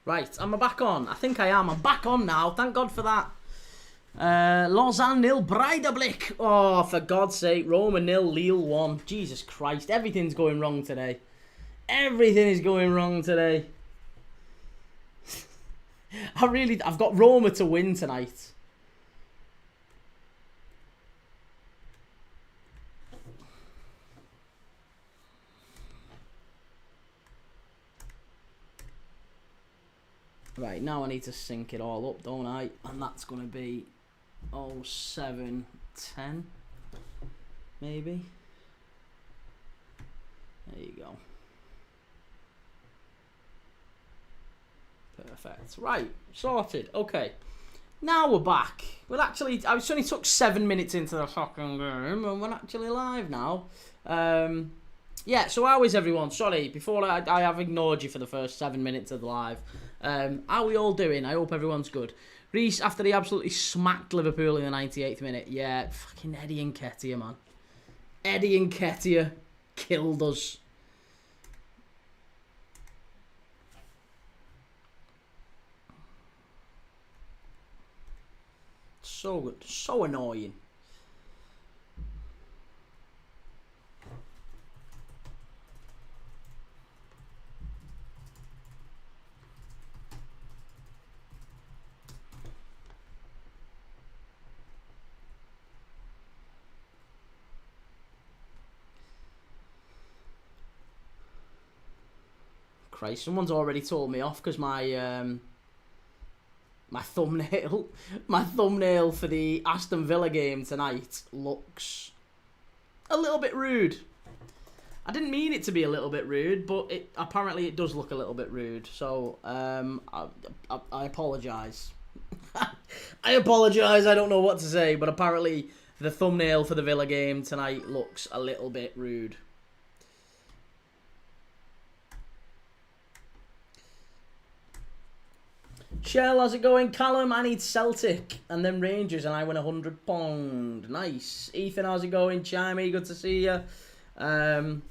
Right, am I back on? I think I am. I'm back on now. Thank God for that. Lausanne 0, Breidablik. Oh, for God's sake. Roma 0, Lille 1. Jesus Christ. Everything's going wrong today. Everything is going wrong today. I've got Roma to win tonight. Right, now I need to sync it all up, don't I? And that's going to be 07-10, maybe. There you go. Perfect. Right, sorted. Okay. Now we're back. Well, actually, I only took 7 minutes into the fucking game, and we're actually live now. Yeah, so how is everyone? Sorry, before I have ignored you for the first 7 minutes of the live. How are we all doing? I hope everyone's good. Reece, after he absolutely smacked Liverpool in the 98th minute. Yeah, fucking Eddie Nketiah, man. Eddie Nketiah killed us. So good. So annoying. Christ, someone's already told me off because my my thumbnail for the Aston Villa game tonight looks a little bit rude. I didn't mean it to be a little bit rude, but apparently it does look a little bit rude. So I apologise. I apologise. I don't know what to say, but apparently the thumbnail for the Villa game tonight looks a little bit rude. Shell, how's it going? Callum, I need Celtic and then Rangers and I win £100. Nice. Ethan, how's it going? Chimey, good to see you. Do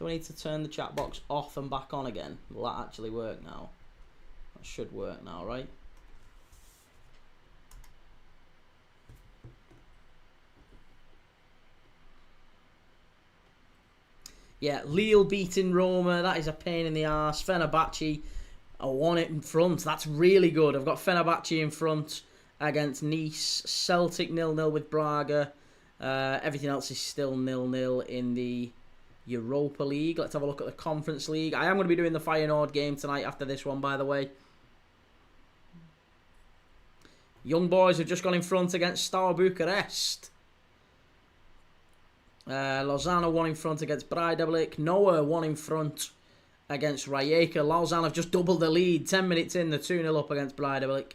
I need to turn the chat box off and back on again? Will that actually work now? That should work now, right? Yeah, Lille beating Roma. That is a pain in the arse. Fenerbahce, I won it in front. That's really good. I've got Fenerbahce in front against Nice. Celtic 0-0 with Braga. Everything else is still 0-0 in the Europa League. Let's have a look at the Conference League. I am going to be doing the Feyenoord game tonight after this one, by the way. Young Boys have just gone in front against Steaua Bucharest. Lausanne 1 in front against Breidablik. Noah 1 in front against Rijeka. Lausanne have just doubled the lead. 10 minutes in, they're 2-0 up against Breidablik.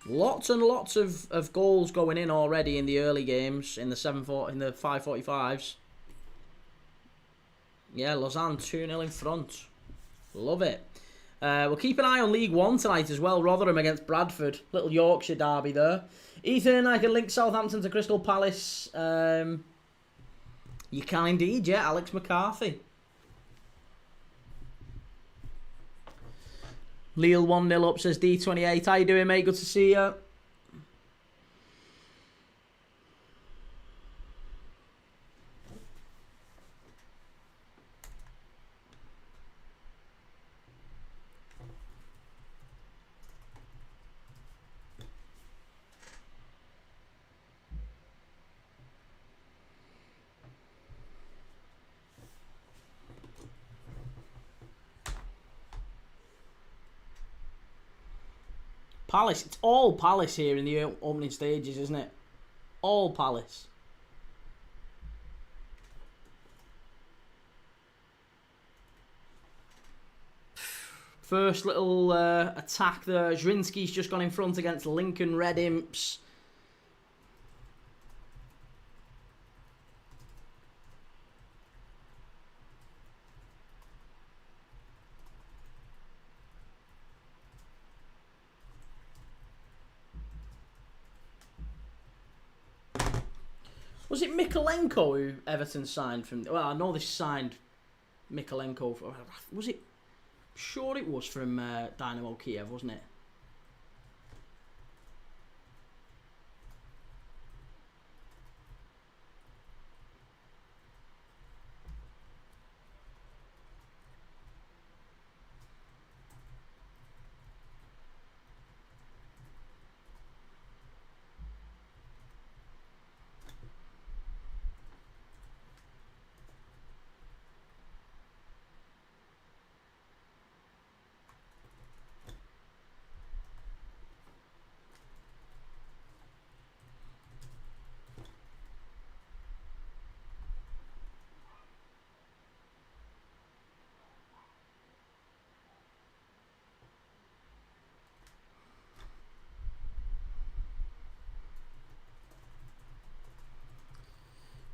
Lots and lots of goals going in already in the early games, in the 5:45s. Yeah, Lausanne 2-0 in front. Love it. We'll keep an eye on League One tonight as well. Rotherham against Bradford. Little Yorkshire derby there. Ethan, I can link Southampton to Crystal Palace. You can indeed, yeah. Alex McCarthy. Lille 1-0 up, says D28. How you doing, mate? Good to see you. Palace. It's all Palace here in the opening stages, isn't it? All Palace. First little attack there. Zrinski's just gone in front against Lincoln Red Imps. Was it Mikolenko who Everton signed from... Well, I know they signed Mikolenko. Was it? Sure, it was from Dynamo Kyiv, wasn't it?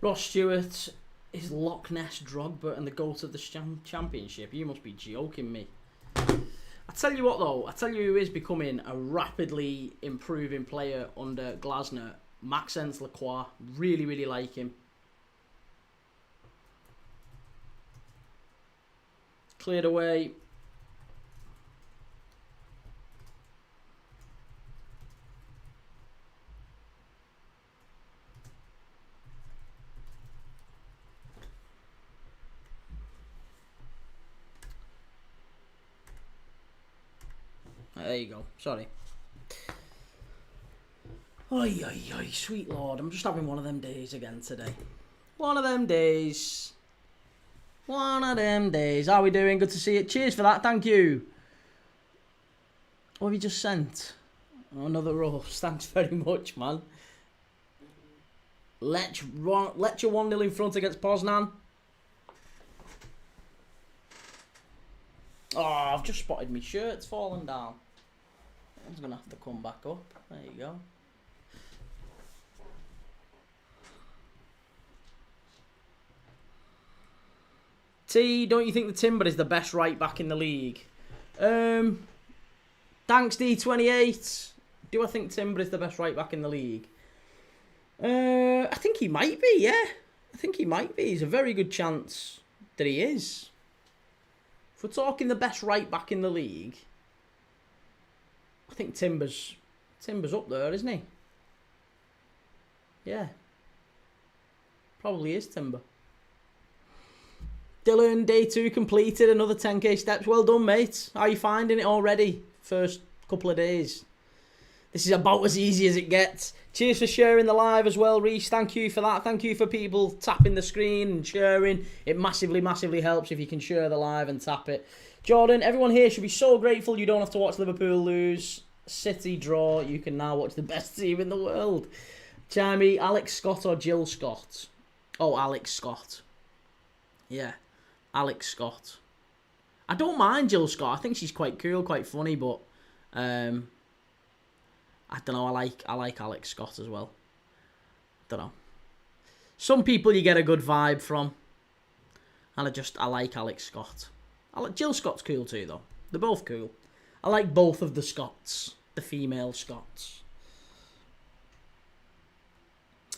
Ross Stewart is Loch Ness Drogba and the GOAT of the championship. You must be joking me. I tell you what though, I tell you who is becoming a rapidly improving player under Glasner. Maxence Lacroix. Really, really like him. Cleared away. There you go. Sorry. Oi, oi, oi, sweet lord. I'm just having one of them days again today. One of them days. One of them days. How are we doing? Good to see you. Cheers for that. Thank you. What have you just sent? Oh, another roast. Thanks very much, man. Lech 1-0 in front against Poznan. Oh, I've just spotted my shirt's fallen down. It's going to have to come back up. There you go. T, don't you think the Timber is the best right back in the league? Thanks, D28. Do I think Timber is the best right back in the league? I think he might be, yeah. I think he might be. There's a very good chance that he is. If we're talking the best right back in the league, I think Timber's up there, isn't he? Yeah. Probably is Timber. Dylan, day 2 completed, another 10k steps. Well done, mate. How are you finding it already? First couple of days. This is about as easy as it gets. Cheers for sharing the live as well, Reese. Thank you for that. Thank you for people tapping the screen and sharing. It massively, massively helps if you can share the live and tap it. Jordan, everyone here should be so grateful you don't have to watch Liverpool lose. City draw. You can now watch the best team in the world. Jamie, Alex Scott or Jill Scott? Oh, Alex Scott. Yeah, Alex Scott. I don't mind Jill Scott. I think she's quite cool, quite funny, but I don't know. I like Alex Scott as well. Don't know. Some people you get a good vibe from, and I like Alex Scott. Jill Scott's cool too, though. They're both cool. I like both of the Scotts, the female Scots.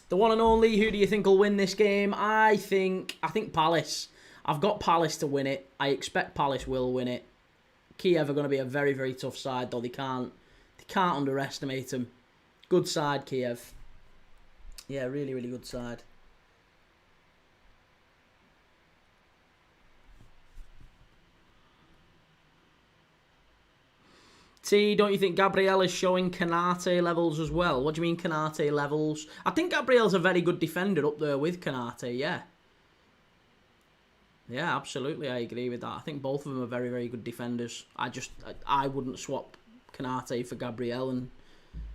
The one and only. Who do you think will win this game? I think Palace. I've got Palace to win it. I expect Palace will win it. Kiev are going to be a very, very tough side, though. They can't underestimate them. Good side, Kiev. Yeah, really, really good side. T, don't you think Gabriel is showing Kanate levels as well? What do you mean Kanate levels? I think Gabriel's a very good defender up there with Kanate, yeah. Yeah, absolutely, I agree with that. I think both of them are very, very good defenders. I wouldn't swap Kanate for Gabriel, and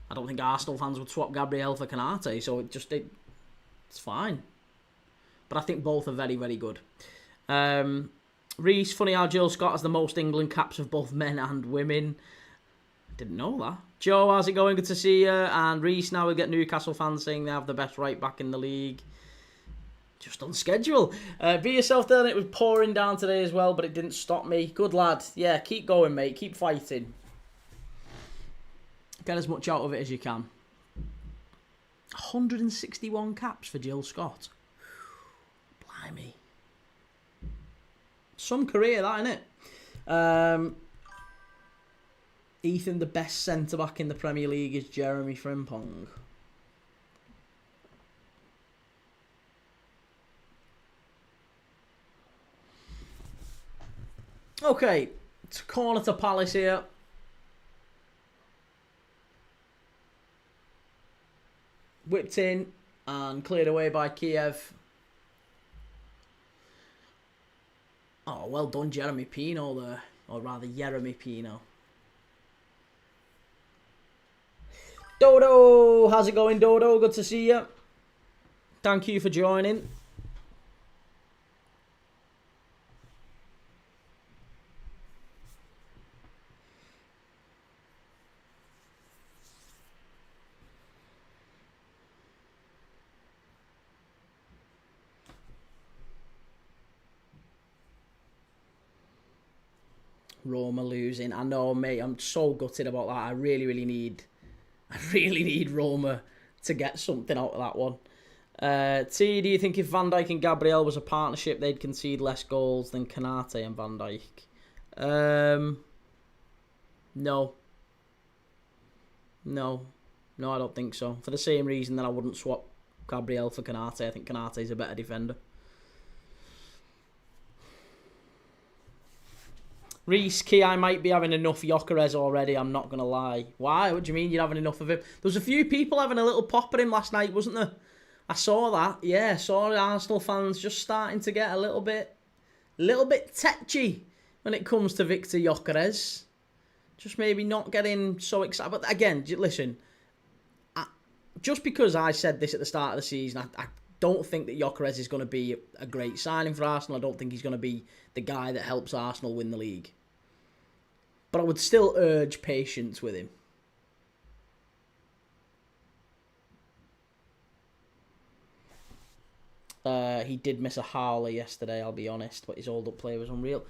I don't think Arsenal fans would swap Gabriel for Kanate, so it's fine. But I think both are very, very good. Reese, funny how Jill Scott has the most England caps of both men and women. Didn't know that. Joe, how's it going? Good to see you. And Reese, now we'll get Newcastle fans saying they have the best right back in the league. Just on schedule. Be yourself, Dylan. It was pouring down today as well, but it didn't stop me. Good lad. Yeah, keep going, mate. Keep fighting. Get as much out of it as you can. 161 caps for Jill Scott. Blimey. Some career, that, innit? Ethan, the best centre-back in the Premier League is Jeremy Frimpong. Okay, it's corner to Palace here. Whipped in and cleared away by Kyiv. Oh, well done, Jeremy Pino there. Or rather, Jeremy Pino. Dodo! How's it going, Dodo? Good to see you. Thank you for joining. Roma losing. I know, mate. I'm so gutted about that. I really need Roma to get something out of that one. T, do you think if Van Dijk and Gabriel was a partnership, they'd concede less goals than Kanate and Van Dijk? No. No, I don't think so. For the same reason that I wouldn't swap Gabriel for Kanate. I think Kanate's a better defender. Reese, Key, I might be having enough Gyökeres already, I'm not going to lie. Why? What do you mean you're having enough of him? There was a few people having a little pop at him last night, wasn't there? I saw that. Yeah, saw the Arsenal fans just starting to get a little bit tetchy when it comes to Victor Gyökeres. Just maybe not getting so excited. But again, listen, just because I said this at the start of the season, I don't think that Gyökeres is going to be a great signing for Arsenal. I don't think he's going to be the guy that helps Arsenal win the league. But I would still urge patience with him. He did miss a howler yesterday, I'll be honest, but his hold-up play was unreal.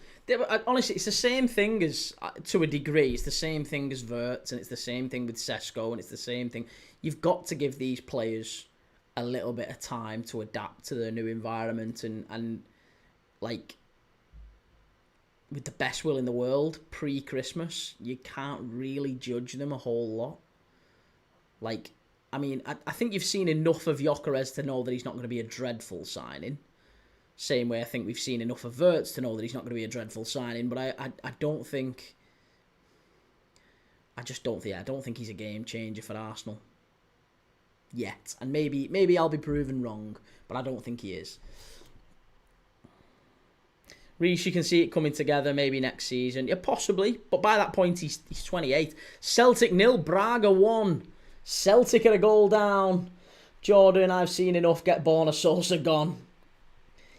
Honestly, it's the same thing as, to a degree, it's the same thing as Wirtz, and it's the same thing with Sesko, and it's the same thing. You've got to give these players a little bit of time to adapt to their new environment, and like, with the best will in the world, pre-Christmas, you can't really judge them a whole lot. Like, I mean, I think you've seen enough of Gyökeres to know that he's not going to be a dreadful signing. Same way I think we've seen enough of Wirtz to know that he's not going to be a dreadful signing. But I don't think... I don't think he's a game changer for Arsenal. Yet. And maybe I'll be proven wrong, but I don't think he is. Reece, you can see it coming together maybe next season. Yeah, possibly. But by that point, he's 28. Celtic 0, Braga 1. Celtic are a goal down. Jordan, I've seen enough. Get Borna Sosa gone.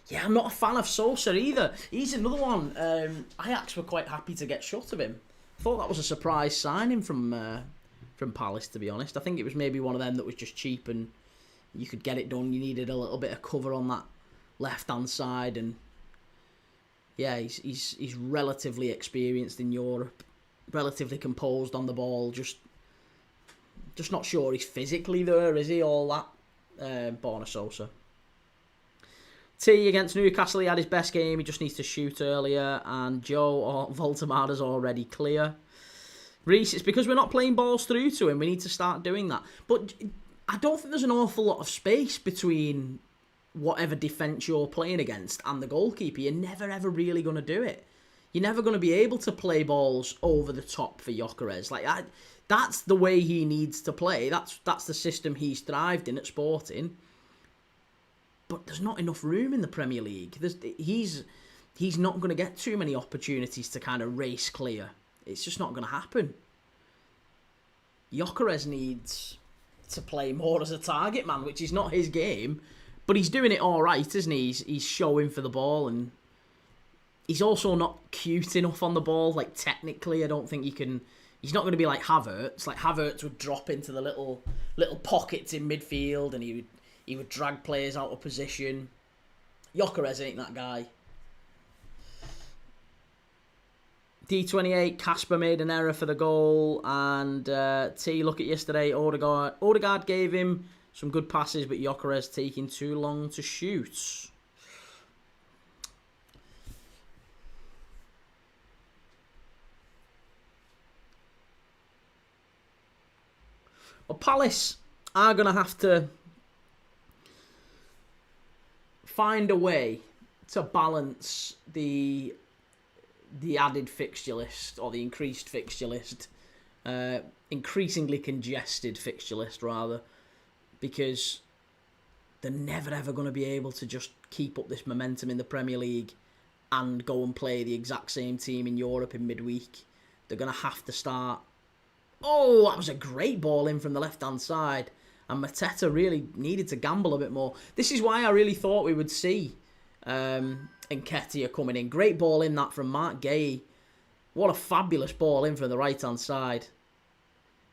Yeah, I'm not a fan of Sosa either. He's another one. Ajax were quite happy to get shut of him. I thought that was a surprise signing from Palace, to be honest. I think it was maybe one of them that was just cheap and you could get it done. You needed a little bit of cover on that left-hand side. And yeah, he's relatively experienced in Europe. Relatively composed on the ball. Just not sure he's physically there, is he? All that. Borna Sosa. T against Newcastle, he had his best game. He just needs to shoot earlier. And Joe Voltemada's already clear. Reece, it's because we're not playing balls through to him. We need to start doing that. But I don't think there's an awful lot of space between whatever defence you're playing against and the goalkeeper. You're never, ever really going to do it. You're never going to be able to play balls over the top for Gyökeres. That's the way he needs to play. That's the system he's thrived in at Sporting. But there's not enough room in the Premier League. He's not going to get too many opportunities to kind of race clear. It's just not going to happen. Gyökeres needs to play more as a target man, which is not his game. But he's doing it all right, isn't he? He's showing for the ball, and he's also not cute enough on the ball. Like, technically, I don't think you can... He's not going to be like Havertz. Like, Havertz would drop into the little pockets in midfield, and he would drag players out of position. Gyökeres ain't that guy. D28, Casper made an error for the goal, and T, look at yesterday, Odegaard gave him some good passes, but Gyökeres taking too long to shoot. Well, Palace are going to have to find a way to balance the added fixture list, or the increased fixture list, increasingly congested fixture list, rather, because they're never ever going to be able to just keep up this momentum in the Premier League and go and play the exact same team in Europe in midweek. They're going to have to start. Oh, that was a great ball in from the left-hand side. And Mateta really needed to gamble a bit more. This is why I really thought we would see Nketiah coming in. Great ball in that from Mark Gay. What a fabulous ball in from the right-hand side.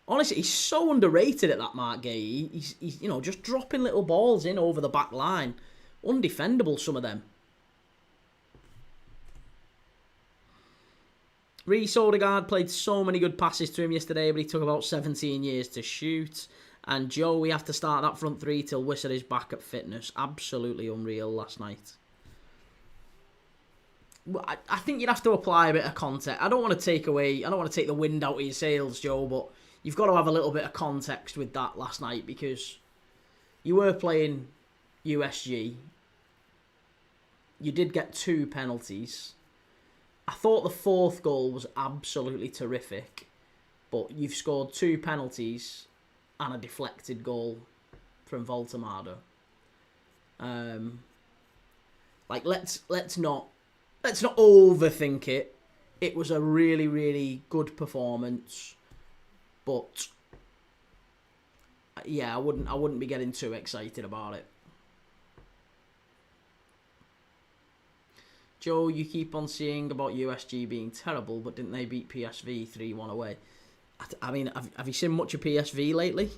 Honestly, he's so underrated at that, Mark Gay. He's just dropping little balls in over the back line. Undefendable, some of them. Reece Odegaard played so many good passes to him yesterday, but he took about 17 years to shoot. And Joe, we have to start that front three till Wissa is back at fitness. Absolutely unreal last night. I think you'd have to apply a bit of context. I don't want to take the wind out of your sails, Joe, but you've got to have a little bit of context with that last night, because you were playing USG. You did get 2 penalties. I thought the 4th goal was absolutely terrific, but you've scored 2 penalties and a deflected goal from Voltemada. Let's not overthink it. It was a really, really good performance, but yeah, I wouldn't be getting too excited about it. Joe, you keep on saying about USG being terrible, but didn't they beat PSV 3-1 away? I mean, have you seen much of PSV lately?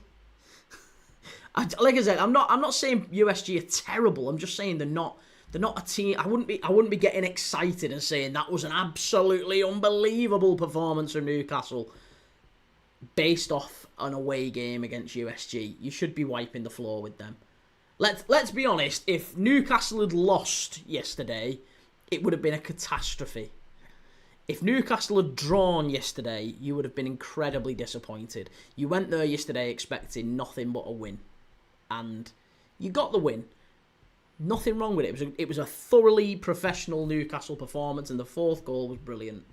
Like I said, I'm not saying USG are terrible. I'm just saying they're not a team. I wouldn't be getting excited and saying that was an absolutely unbelievable performance from Newcastle based off an away game against USG. You should be wiping the floor with them. Let's be honest. If Newcastle had lost yesterday, it would have been a catastrophe. If Newcastle had drawn yesterday, you would have been incredibly disappointed. You went there yesterday expecting nothing but a win, and you got the win. Nothing wrong with it. It was a thoroughly professional Newcastle performance, and the 4th goal was brilliant.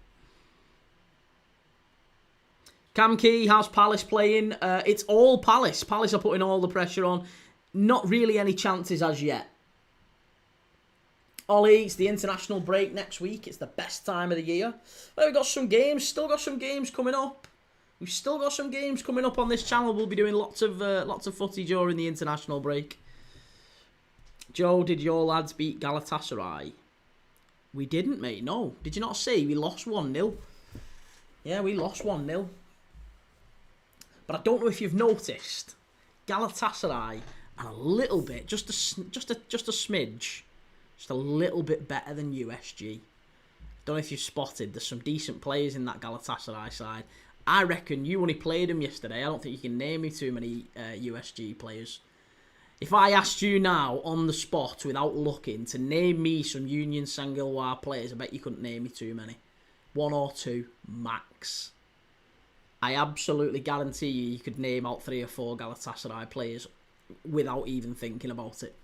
Cam Key, how's Palace playing? It's all Palace. Palace are putting all the pressure on. Not really any chances as yet. Ollie, it's the international break next week. It's the best time of the year. Well, we've got some games. Still got some games coming up. We've still got some games coming up on this channel. We'll be doing lots of footy during the international break. Joe, did your lads beat Galatasaray? We didn't, mate. No. Did you not see? We lost 1-0. Yeah, we lost 1-0. But I don't know if you've noticed, Galatasaray are a little bit, just a smidge, just a little bit better than USG. Don't know if you've spotted, there's some decent players in that Galatasaray side. I reckon you only played them yesterday. I don't think you can name me too many USG players. If I asked you now, on the spot, without looking, to name me some Union Saint-Gilloise players, I bet you couldn't name me too many. 1 or 2, max. I absolutely guarantee you could name out 3 or 4 Galatasaray players without even thinking about it.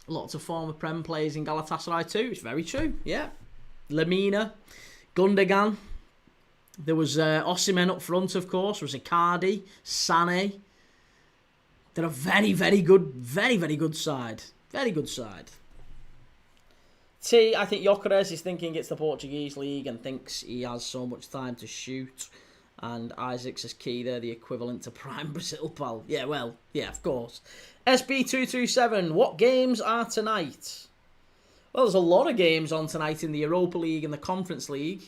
Lots of former Prem players in Galatasaray too. It's very true, yeah. Lemina, Gundogan. There was Osimhen up front, of course. There was Icardi, Sané. They're a very, very good side. Very good side. T, I think Gyökeres is thinking it's the Portuguese league and thinks he has so much time to shoot. And Isaac says, Key, they're the equivalent to Prime Brazil, pal. Yeah, well, yeah, of course. SB227, what games are tonight? Well, there's a lot of games on tonight in the Europa League and the Conference League.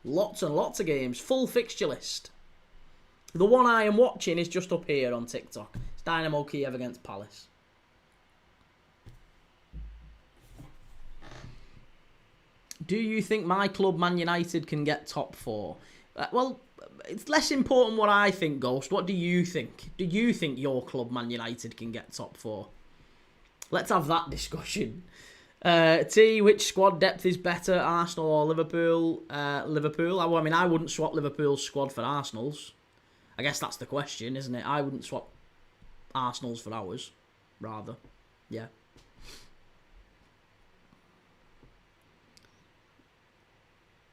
Lots and lots of games. Full fixture list. The one I am watching is just up here on TikTok. It's Dynamo Kyiv against Palace. Do you think my club, Man United, can get top 4? Well, it's less important what I think, Ghost. What do you think? Do you think your club, Man United, can get top 4? Let's have that discussion. T, which squad depth is better, Arsenal or Liverpool? Liverpool. I wouldn't swap Liverpool's squad for Arsenal's. I guess that's the question, isn't it? I wouldn't swap Arsenal's for ours, rather. Yeah.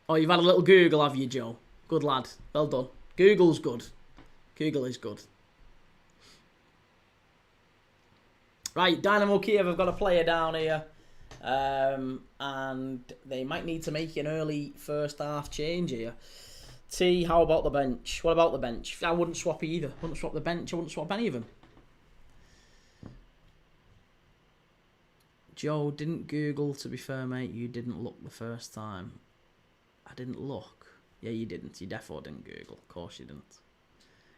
Oh, you've had a little Google, have you, Joe? Good lad. Well done. Google's good. Google is good. Right, Dynamo Kyiv have got a player down here. And they might need to make an early first half change here. T, how about the bench? What about the bench? I wouldn't swap either. I wouldn't swap the bench. I wouldn't swap any of them. Joe, didn't Google, to be fair, mate. You didn't look the first time. I didn't look. Yeah, you didn't. You definitely didn't Google. Of course you didn't.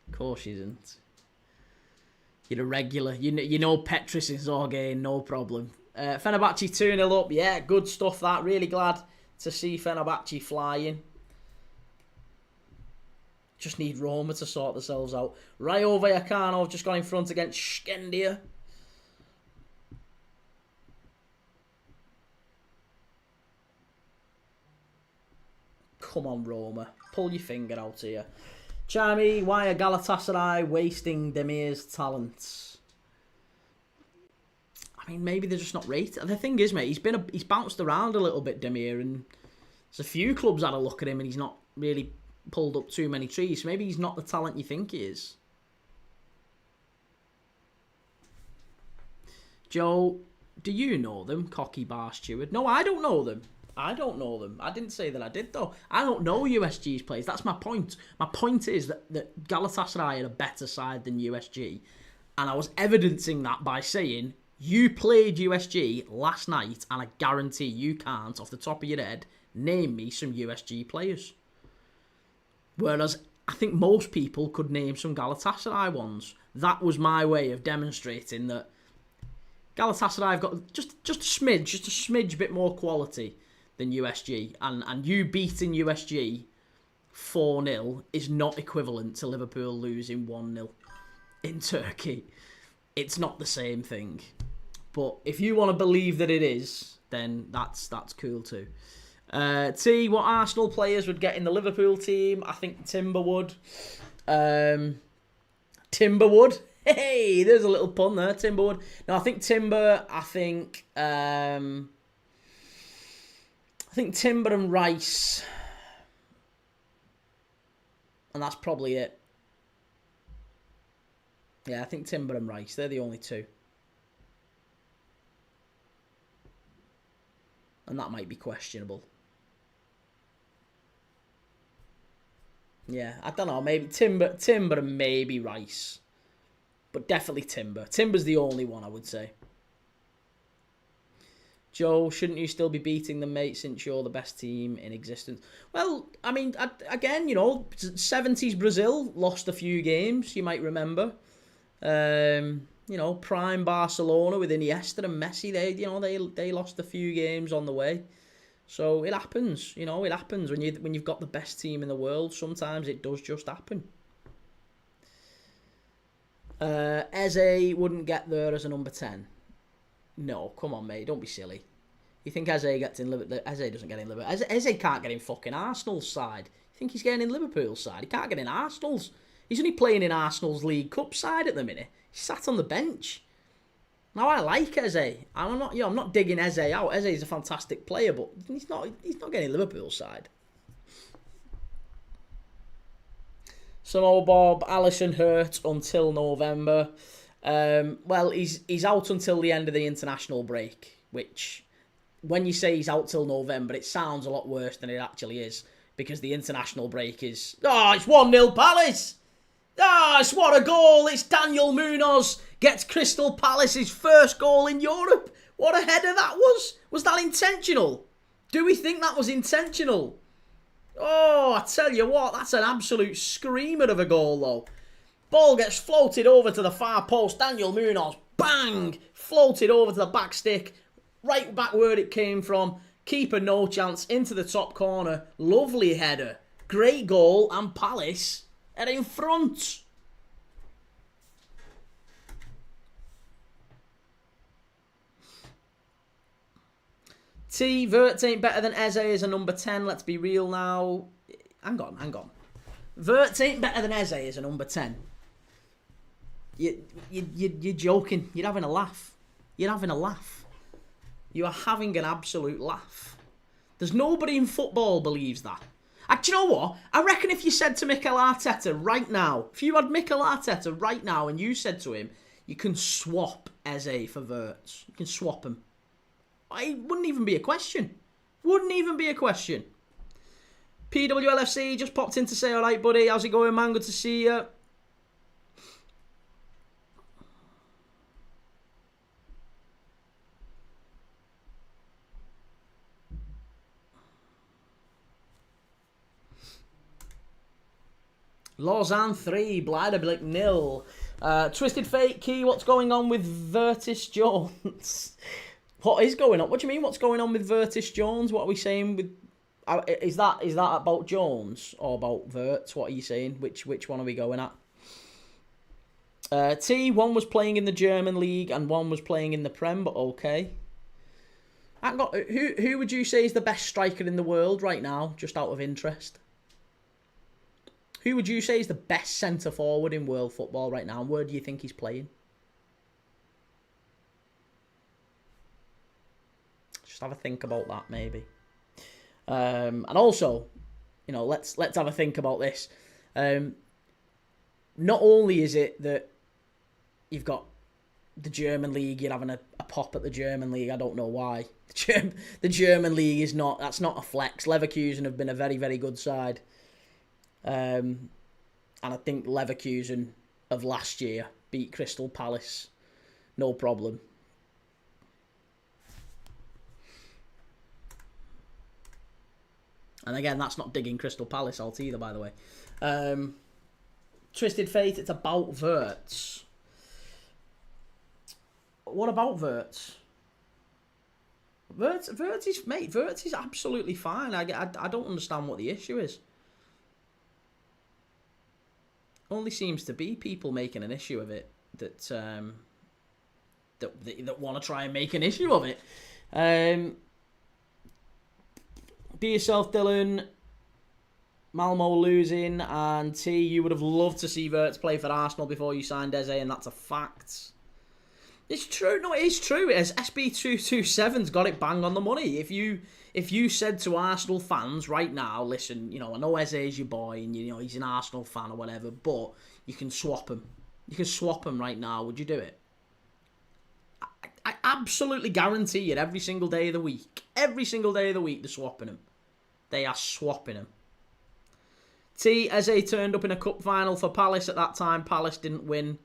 Of course you didn't. You're a regular. You know Petris is all game, no problem. Fenerbahce 2-0 up. Yeah, good stuff that. Really glad to see Fenerbahce flying. Just need Roma to sort themselves out. Rayo Vallecano have just gone in front against Skendia. Come on, Roma. Pull your finger out here. Charmy, why are Galatasaray wasting Demir's talents? I mean, maybe they're just not rated. The thing is, mate, he's bounced around a little bit, Demir, and there's a few clubs had a look at him and he's not really pulled up too many trees. Maybe he's not the talent you think he is. Joe, do you know them? Cocky bar steward. No, I don't know them. I don't know them. I didn't say that I did, though. I don't know USG's players. That's my point. My point is that Galatasaray are a better side than USG. And I was evidencing that by saying, you played USG last night, and I guarantee you can't, off the top of your head, name me some USG players. Whereas I think most people could name some Galatasaray ones. That was my way of demonstrating that Galatasaray have got just a smidge bit more quality than USG. And you beating USG 4-0 is not equivalent to Liverpool losing 1-0 in Turkey. It's not the same thing. But if you want to believe that it is, then that's cool too. T, what Arsenal players would get in the Liverpool team? I think Timber would. Timber would. Hey, there's a little pun there. Timber would. No, I think Timber. I think Timber and Rice, and that's probably it. Yeah, I think Timber and Rice. They're the only two. And that might be questionable. Yeah, I don't know. Maybe Timber and maybe Rice. But definitely Timber. Timber's the only one, I would say. Joe, shouldn't you still be beating them, mate, since you're the best team in existence? Well, I mean, again, 70s Brazil lost a few games, you might remember. Prime Barcelona with Iniesta and Messi, they lost a few games on the way. So it happens, it happens when you've got the best team in the world. Sometimes it does just happen. Eze wouldn't get there as a number 10. No, come on, mate, don't be silly. You think Eze gets in Liverpool? Eze doesn't get in Liverpool. Eze can't get in fucking Arsenal's side. You think he's getting in Liverpool's side? He can't get in Arsenal's. He's only playing in Arsenal's League Cup side at the minute. He's sat on the bench. Now I like Eze. I'm not digging Eze out. Eze is a fantastic player, but he's not getting Liverpool's side. Samo Bob, Alisson hurt until November. Well, he's out until the end of the international break, which, when you say he's out till November, it sounds a lot worse than it actually is, because the international break is... Oh, it's 1-0 Palace! It's what a goal! It's Daniel Munoz gets Crystal Palace's first goal in Europe. What a header that was! Was that intentional? Do we think that was intentional? Oh, I tell you what, that's an absolute screamer of a goal, though. Ball gets floated over to the far post. Daniel Munoz, bang! Floated over to the back stick. Right back where it came from. Keeper no chance. Into the top corner. Lovely header. Great goal. And Palace are in front. Wirtz ain't better than Eze as a number 10. Let's be real now. Hang on. Wirtz ain't better than Eze as a number 10. You're joking. You're having a laugh. You're having a laugh. You are having an absolute laugh. There's nobody in football believes that. Do you know what? I reckon if you said to Mikel Arteta right now, if you had Mikel Arteta right now and you said to him, you can swap Eze for Wirtz. You can swap him. It wouldn't even be a question. Wouldn't even be a question. PWLFC just popped in to say, all right, buddy, how's it going, man? Good to see you. Lausanne 3, Blyderblick 0. Twisted Fate Key, what's going on with Virtus Jones? What is going on? What do you mean, what's going on with Virtus Jones? What are we saying with... Is that about Jones or about Wirtz? What are you saying? Which one are we going at? One was playing in the German league and one was playing in the Prem, but okay. Who would you say is the best striker in the world right now, just out of interest? Who would you say is the best centre forward in world football right now? And where do you think he's playing? Just have a think about that, maybe. And also, you know, let's have a think about this. Not only is it that you've got the German league, you're having a pop at the German league. I don't know why. The German league that's not a flex. Leverkusen have been a very, very good side. And I think Leverkusen of last year beat Crystal Palace. No problem. And again, that's not digging Crystal Palace out either, by the way. Twisted Fate, it's about Wirtz. What about Wirtz? Wirtz is absolutely fine. I don't understand what the issue is. Only seems to be people making an issue of it that want to try and make an issue of it. Be yourself, Dylan. Malmo losing, and T, you would have loved to see Wirtz play for Arsenal before you signed Eze, and that's a fact. It's true. No, it is true. As SB227's got it bang on the money. If you said to Arsenal fans right now, listen, you know, I know Eze is your boy, and you know he's an Arsenal fan or whatever, but you can swap him. You can swap him right now. Would you do it? I absolutely guarantee it. Every single day of the week, they're swapping him. They are swapping him. T, Eze turned up in a cup final for Palace at that time. Palace didn't win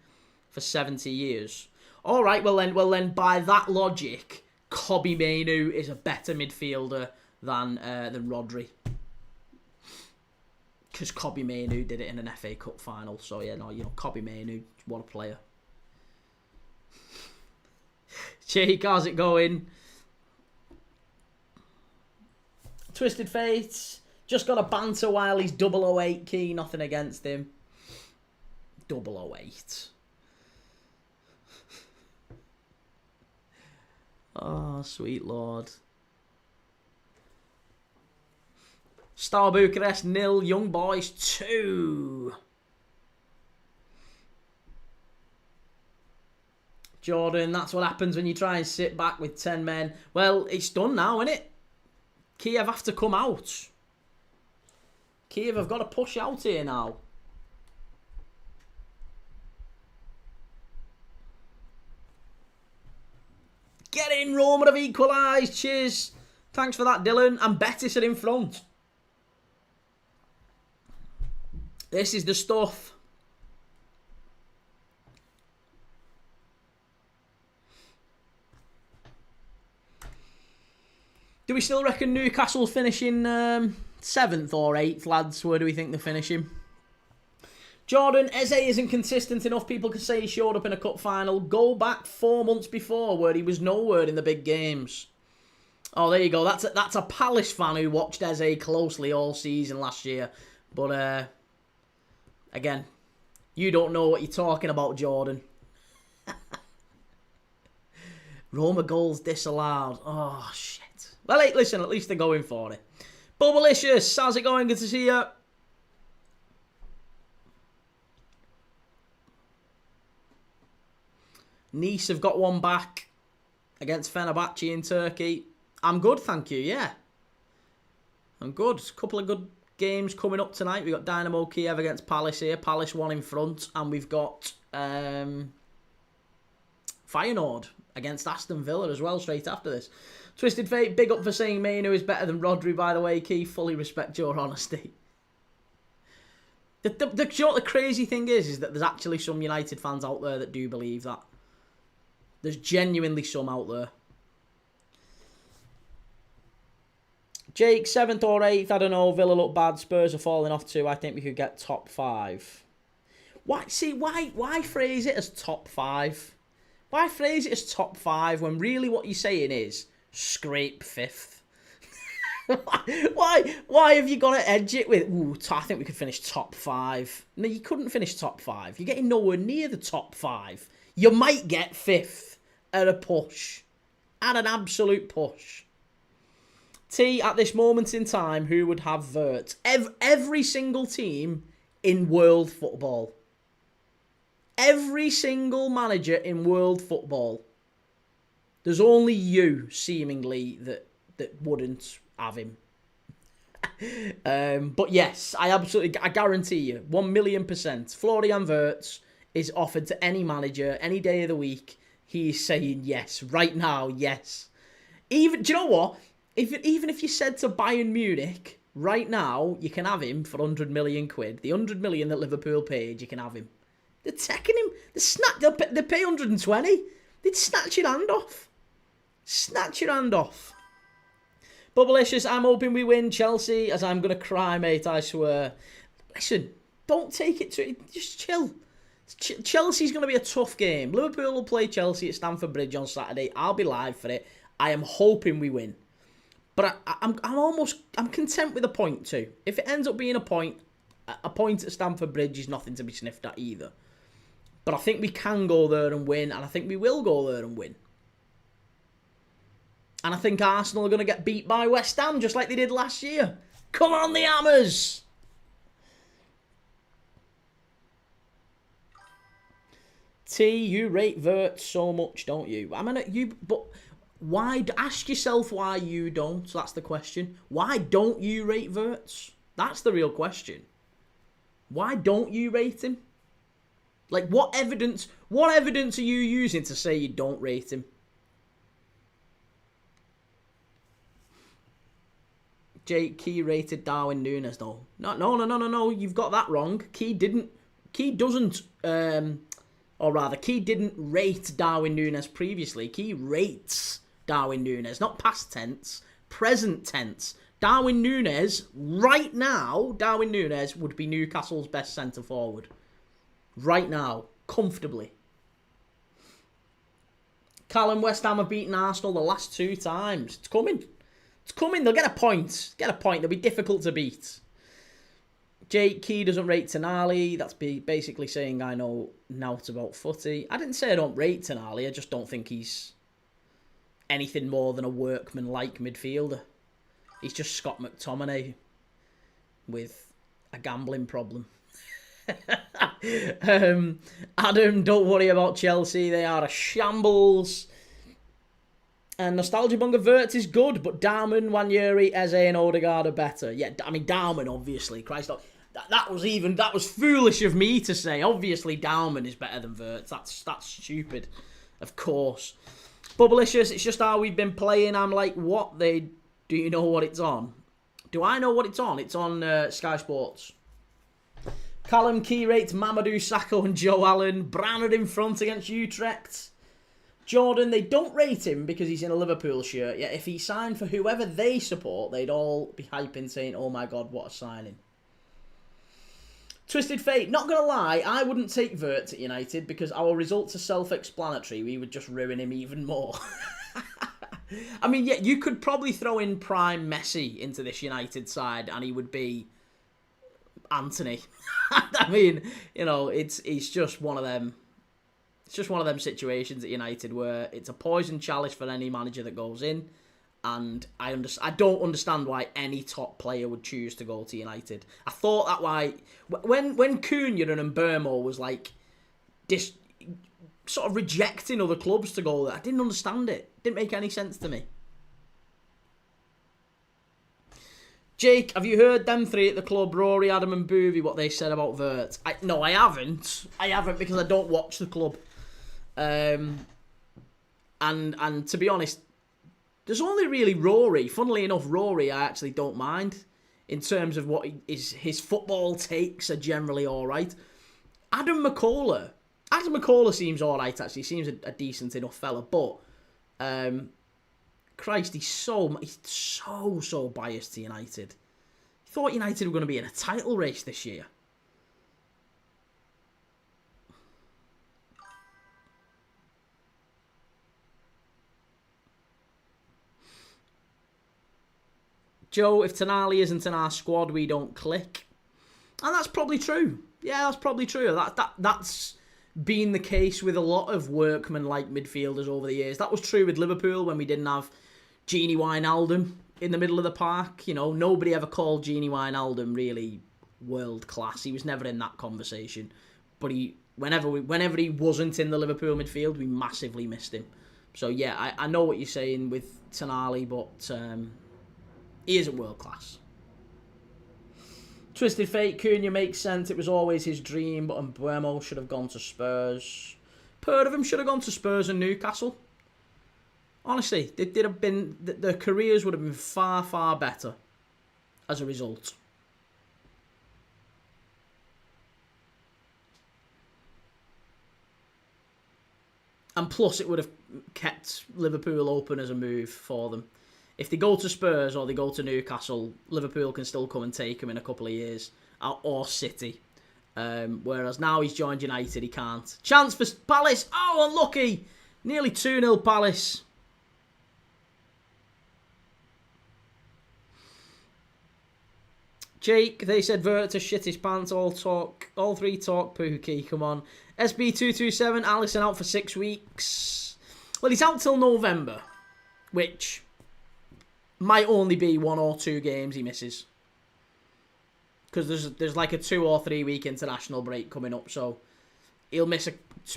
for 70 years. All right, well then, by that logic, Kobbie Mainoo is a better midfielder than Rodri, because Kobbie Mainoo did it in an FA Cup final. So yeah, no, you know, Kobbie Mainoo, what a player. Jake, how's it going? Twisted Fate, just got a banter while he's 008 key, nothing against him. 008. Oh, sweet lord. Star Bucharest 0, Young Boys 2. Jordan, that's what happens when you try and sit back with 10 men. Well, it's done now, isn't it? Kyiv have to come out. Kyiv have got to push out here now. Get in, Roma have equalised. Cheers. Thanks for that, Dylan. And Betis are in front. This is the stuff. Do we still reckon Newcastle finishing 7th or 8th, lads? Where do we think they're finishing? Jordan, Eze isn't consistent enough. People can say he showed up in a cup final. Go back 4 months before where he was nowhere in the big games. Oh, there you go. That's a Palace fan who watched Eze closely all season last year. But, again, you don't know what you're talking about, Jordan. Roma goals disallowed. Oh, shit. Well, hey, listen, at least they're going for it. Bubblicious, how's it going? Good to see you. Nice have got one back against Fenerbahce in Turkey. I'm good, thank you, yeah. I'm good. A couple of good games coming up tonight. We've got Dynamo Kyiv against Palace here. Palace 1 in front. And we've got Feyenoord against Aston Villa as well straight after this. Twisted Fate, big up for saying Mainu is better than Rodri, by the way, Keith. Fully respect your honesty. The crazy thing is that there's actually some United fans out there that do believe that. There's genuinely some out there. Jake, 7th or 8th, I don't know. Villa look bad. Spurs are falling off too. I think we could get top 5. Why phrase it as top 5? Why phrase it as top 5 when really what you're saying is scrape 5th? Why have you got to edge it with, ooh, I think we could finish top 5? No, you couldn't finish top 5. You're getting nowhere near the top 5. You might get 5th at a push. At an absolute push. T, at this moment in time, who would have Vert? Every single team in world football. Every single manager in world football. There's only you, seemingly, that wouldn't have him. But yes, I guarantee you, 1,000,000%. Florian Wirtz is offered to any manager, any day of the week. He is saying yes, right now, yes. Do you know what? Even if you said to Bayern Munich, right now, you can have him for 100 million quid. The 100 million that Liverpool paid, you can have him. They're taking him. They pay 120. They'd snatch your hand off. Snatch your hand off. Bubblicious, I'm hoping we win Chelsea, as I'm going to cry, mate, I swear. Listen, don't take it to... Just chill. Chelsea's going to be a tough game. Liverpool will play Chelsea at Stamford Bridge on Saturday. I'll be live for it. I am hoping we win. But I'm content with a point too. If it ends up being a point at Stamford Bridge is nothing to be sniffed at either. But I think we can go there and win, and I think we will go there and win. And I think Arsenal are going to get beat by West Ham just like they did last year. Come on, the Hammers! T, you rate Vert so much, don't you? But why? Ask yourself why you don't. That's the question. Why don't you rate Wirtz? That's the real question. Why don't you rate him? Like, what evidence are you using to say you don't rate him? Jake, Key rated Darwin Núñez though. No. You've got that wrong. Key didn't rate Darwin Núñez previously. Key rates Darwin Núñez, not past tense, present tense. Darwin Núñez, right now, would be Newcastle's best centre forward. Right now, comfortably. Callum, West Ham have beaten Arsenal the last 2 times. It's coming. They'll get a point. They'll be difficult to beat. Jake Key doesn't rate Tonali. That's basically saying I know naught about footy. I didn't say I don't rate Tonali. I just don't think he's anything more than a workman-like midfielder. He's just Scott McTominay with a gambling problem. Adam, don't worry about Chelsea. They are a shambles. And Nostalgia Bunga Wirtz is good, but Darman, Wanyeri, Eze and Odegaard are better. Yeah, I mean, Darman, obviously. Christ, that was foolish of me to say. Obviously, Darman is better than Wirtz. That's stupid. Of course. Bubblicious, it's just how we've been playing. I'm like, what? Do you know what it's on? Do I know what it's on? It's on Sky Sports. Callum Key rates Mamadou Sakho and Joe Allen. Branner in front against Utrecht. Jordan, they don't rate him because he's in a Liverpool shirt. Yet if he signed for whoever they support, they'd all be hyping, saying, oh my God, what a signing. Twisted Fate, not going to lie, I wouldn't take Wirtz at United because our results are self-explanatory. We would just ruin him even more. I mean, yeah, you could probably throw in prime Messi into this United side and he would be Anthony. I mean, you know, it's just one of them. It's just one of them situations at United where it's a poison chalice for any manager that goes in. And I don't understand why any top player would choose to go to United. I thought that why... When Cunha and Burmo was like... sort of rejecting other clubs to go there. I didn't understand it. Didn't make any sense to me. Jake, have you heard them three at the club, Rory, Adam and Boovy, what they said about Vert? No, I haven't. I haven't because I don't watch the club. And to be honest, there's only really Rory. Funnily enough, Rory I actually don't mind. In terms of what his football takes are generally alright. Adam McCullough seems alright actually. Seems a decent enough fella, but Christ, he's so biased to United. He thought United were going to be in a title race this year. Joe, if Tonali isn't in our squad, we don't click. And that's probably true. Yeah, that's probably true. That's been the case with a lot of workman-like midfielders over the years. That was true with Liverpool when we didn't have Gini Wijnaldum in the middle of the park. You know, nobody ever called Gini Wijnaldum really world-class. He was never in that conversation. But whenever he wasn't in the Liverpool midfield, we massively missed him. So yeah, I know what you're saying with Tonali, but he isn't world-class. Twisted Fate, Cunha makes sense. It was always his dream, but Mbeumo should have gone to Spurs. Part of him should have gone to Spurs and Newcastle. Honestly, their careers would have been far, far better as a result. And plus, it would have kept Liverpool open as a move for them. If they go to Spurs or they go to Newcastle, Liverpool can still come and take him in a couple of years. Or City. Whereas now he's joined United, he can't. Chance for Palace. Oh, unlucky. Nearly 2-0 Palace. Jake, they said Vert to shit his pants. All three talk Pookie. Come on. SB227, Alisson out for 6 weeks. Well, he's out till November. Which might only be 1 or 2 games he misses. Because there's like a 2 or 3 week international break coming up. So he'll miss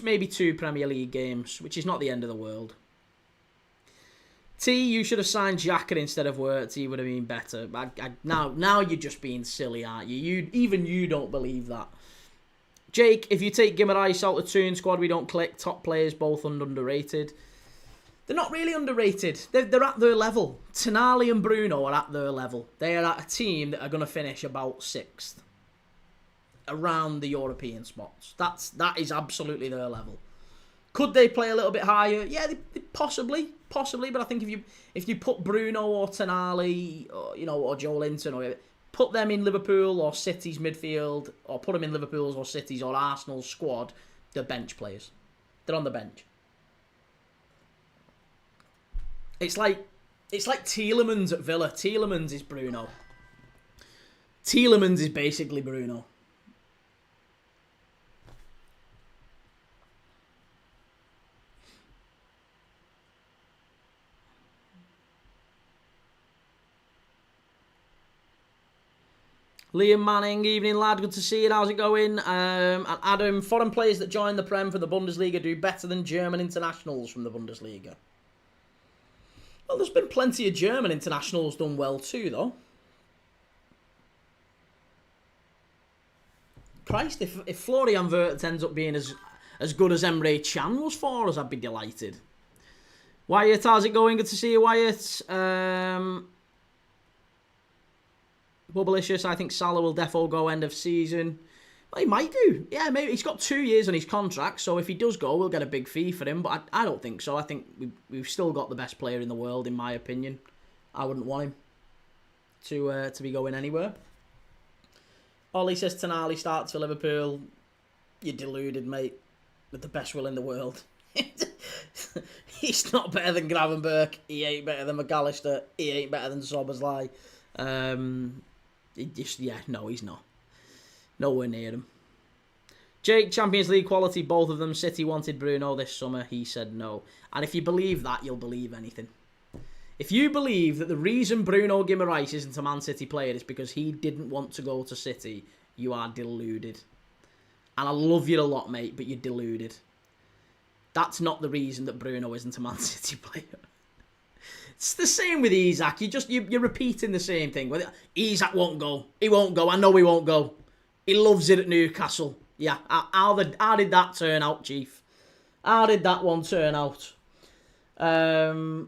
maybe 2 Premier League games. Which is not the end of the world. T, you should have signed Xhaka instead of Wirtz. He would have been better. Now you're just being silly, aren't you? Even you don't believe that. Jake, if you take Guimaraes out of Toon squad, we don't click. Top players, both underrated. They're not really underrated. They're at their level. Tonali and Bruno are at their level. They are at a team that are going to finish about 6th. Around the European spots. That is absolutely their level. Could they play a little bit higher? Yeah, they possibly, but I think if you put Bruno or Tonali or Joe Linton or put them in Liverpool or City's midfield, or put them in Liverpool's or City's or Arsenal's squad, they're bench players. They're on the bench. It's like Tielemans at Villa. Tielemans is Bruno. Tielemans is basically Bruno. Liam Manning, evening lad, good to see you, how's it going? And Adam, foreign players that join the Prem for the Bundesliga do better than German internationals from the Bundesliga. Well, there's been plenty of German internationals done well too, though. Christ, if Florian Wirtz ends up being as good as Emre Can was for us, I'd be delighted. Wyatt, how's it going? Good to see you, Wyatt. Bubblicious, I think Salah will defo go end of season. Well, he might do. Yeah, maybe. He's got 2 years on his contract, so if he does go, we'll get a big fee for him. But I don't think so. I think we've still got the best player in the world, in my opinion. I wouldn't want him to be going anywhere. Ollie says Tonali starts for Liverpool. You're deluded, mate. With the best will in the world. He's not better than Gravenberch. He ain't better than McAllister. He ain't better than Szoboszlai. No, he's not. Nowhere near him. Jake, Champions League quality, both of them. City wanted Bruno this summer. He said no. And if you believe that, you'll believe anything. If you believe that the reason Bruno Guimaraes isn't a Man City player is because he didn't want to go to City, you are deluded. And I love you a lot, mate, but you're deluded. That's not the reason that Bruno isn't a Man City player. It's the same with Isak. You're repeating the same thing. Isak won't go. He won't go. I know he won't go. He loves it at Newcastle. Yeah. How did that turn out, Chief? How did that one turn out? Daz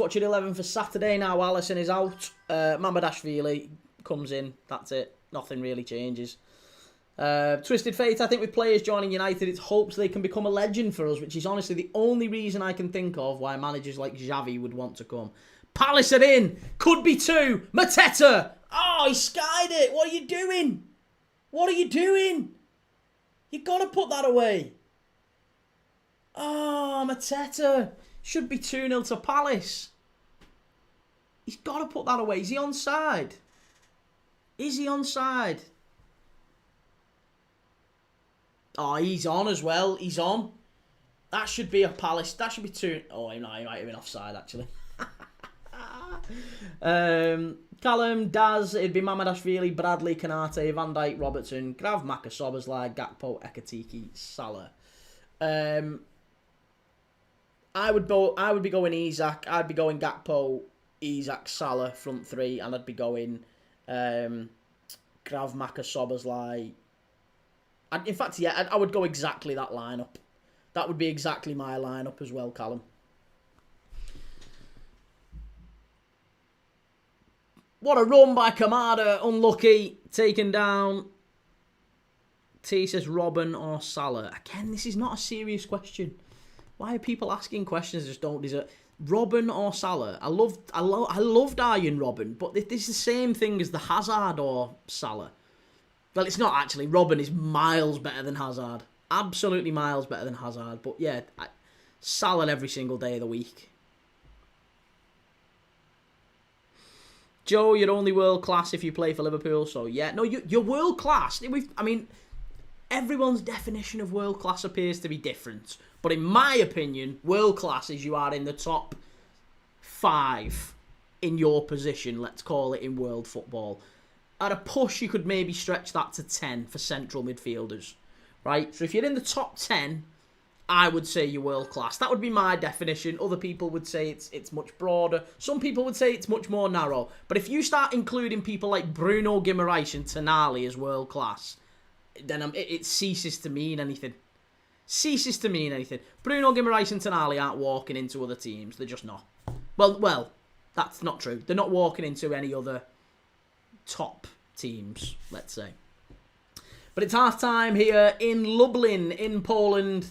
watching 11 for Saturday. Now Alisson is out. Mamadashvili comes in. That's it. Nothing really changes. Twisted Fate, I think with players joining United, it's hopes they can become a legend for us, which is honestly the only reason I can think of why managers like Xavi would want to come. Palace are in. Could be 2. Mateta. Oh, he skied it. What are you doing? What are you doing? You got to put that away. Oh, Mateta. Should be 2-0 to Palace. He's got to put that away. Is he onside? Is he onside? Oh, he's on as well. He's on. That should be a Palace. That should be 2. Oh, no, he might have been offside, actually. Callum, Daz, it'd be Mamadashvili, Bradley, Kanate, Van Dijk, Robertson, Grav, Maka, Soboslai, Gakpo, Ekatiki, Salah. I would be going Isak. I'd be going Gakpo, Isak, Salah, front 3, and I'd be going Grav, Maka, Soboslai. In fact, yeah, I would go exactly that lineup. That would be exactly my lineup as well, Callum. What a run by Kamada. Unlucky. Taken down. T says Robin or Salah. Again, this is not a serious question. Why are people asking questions that just don't deserve? Robin or Salah? I loved Arjen Robin, but this is the same thing as the Hazard or Salah. Well, it's not actually. Robin is miles better than Hazard. Absolutely miles better than Hazard. But yeah, Salah every single day of the week. Joe, you're only world class if you play for Liverpool. So yeah, no, you're world class. I mean, everyone's definition of world class appears to be different. But in my opinion, world class is you are in the top 5 in your position. Let's call it in world football. At a push, you could maybe stretch that to 10 for central midfielders, right? So if you're in the top 10, I would say you're world class. That would be my definition. Other people would say it's much broader. Some people would say it's much more narrow. But if you start including people like Bruno Guimaraes and Tonali as world class, then it ceases to mean anything. Ceases to mean anything. Bruno Guimaraes and Tonali aren't walking into other teams. They're just not. Well, that's not true. They're not walking into any other top teams, let's say. But it's half-time here in Lublin, in Poland.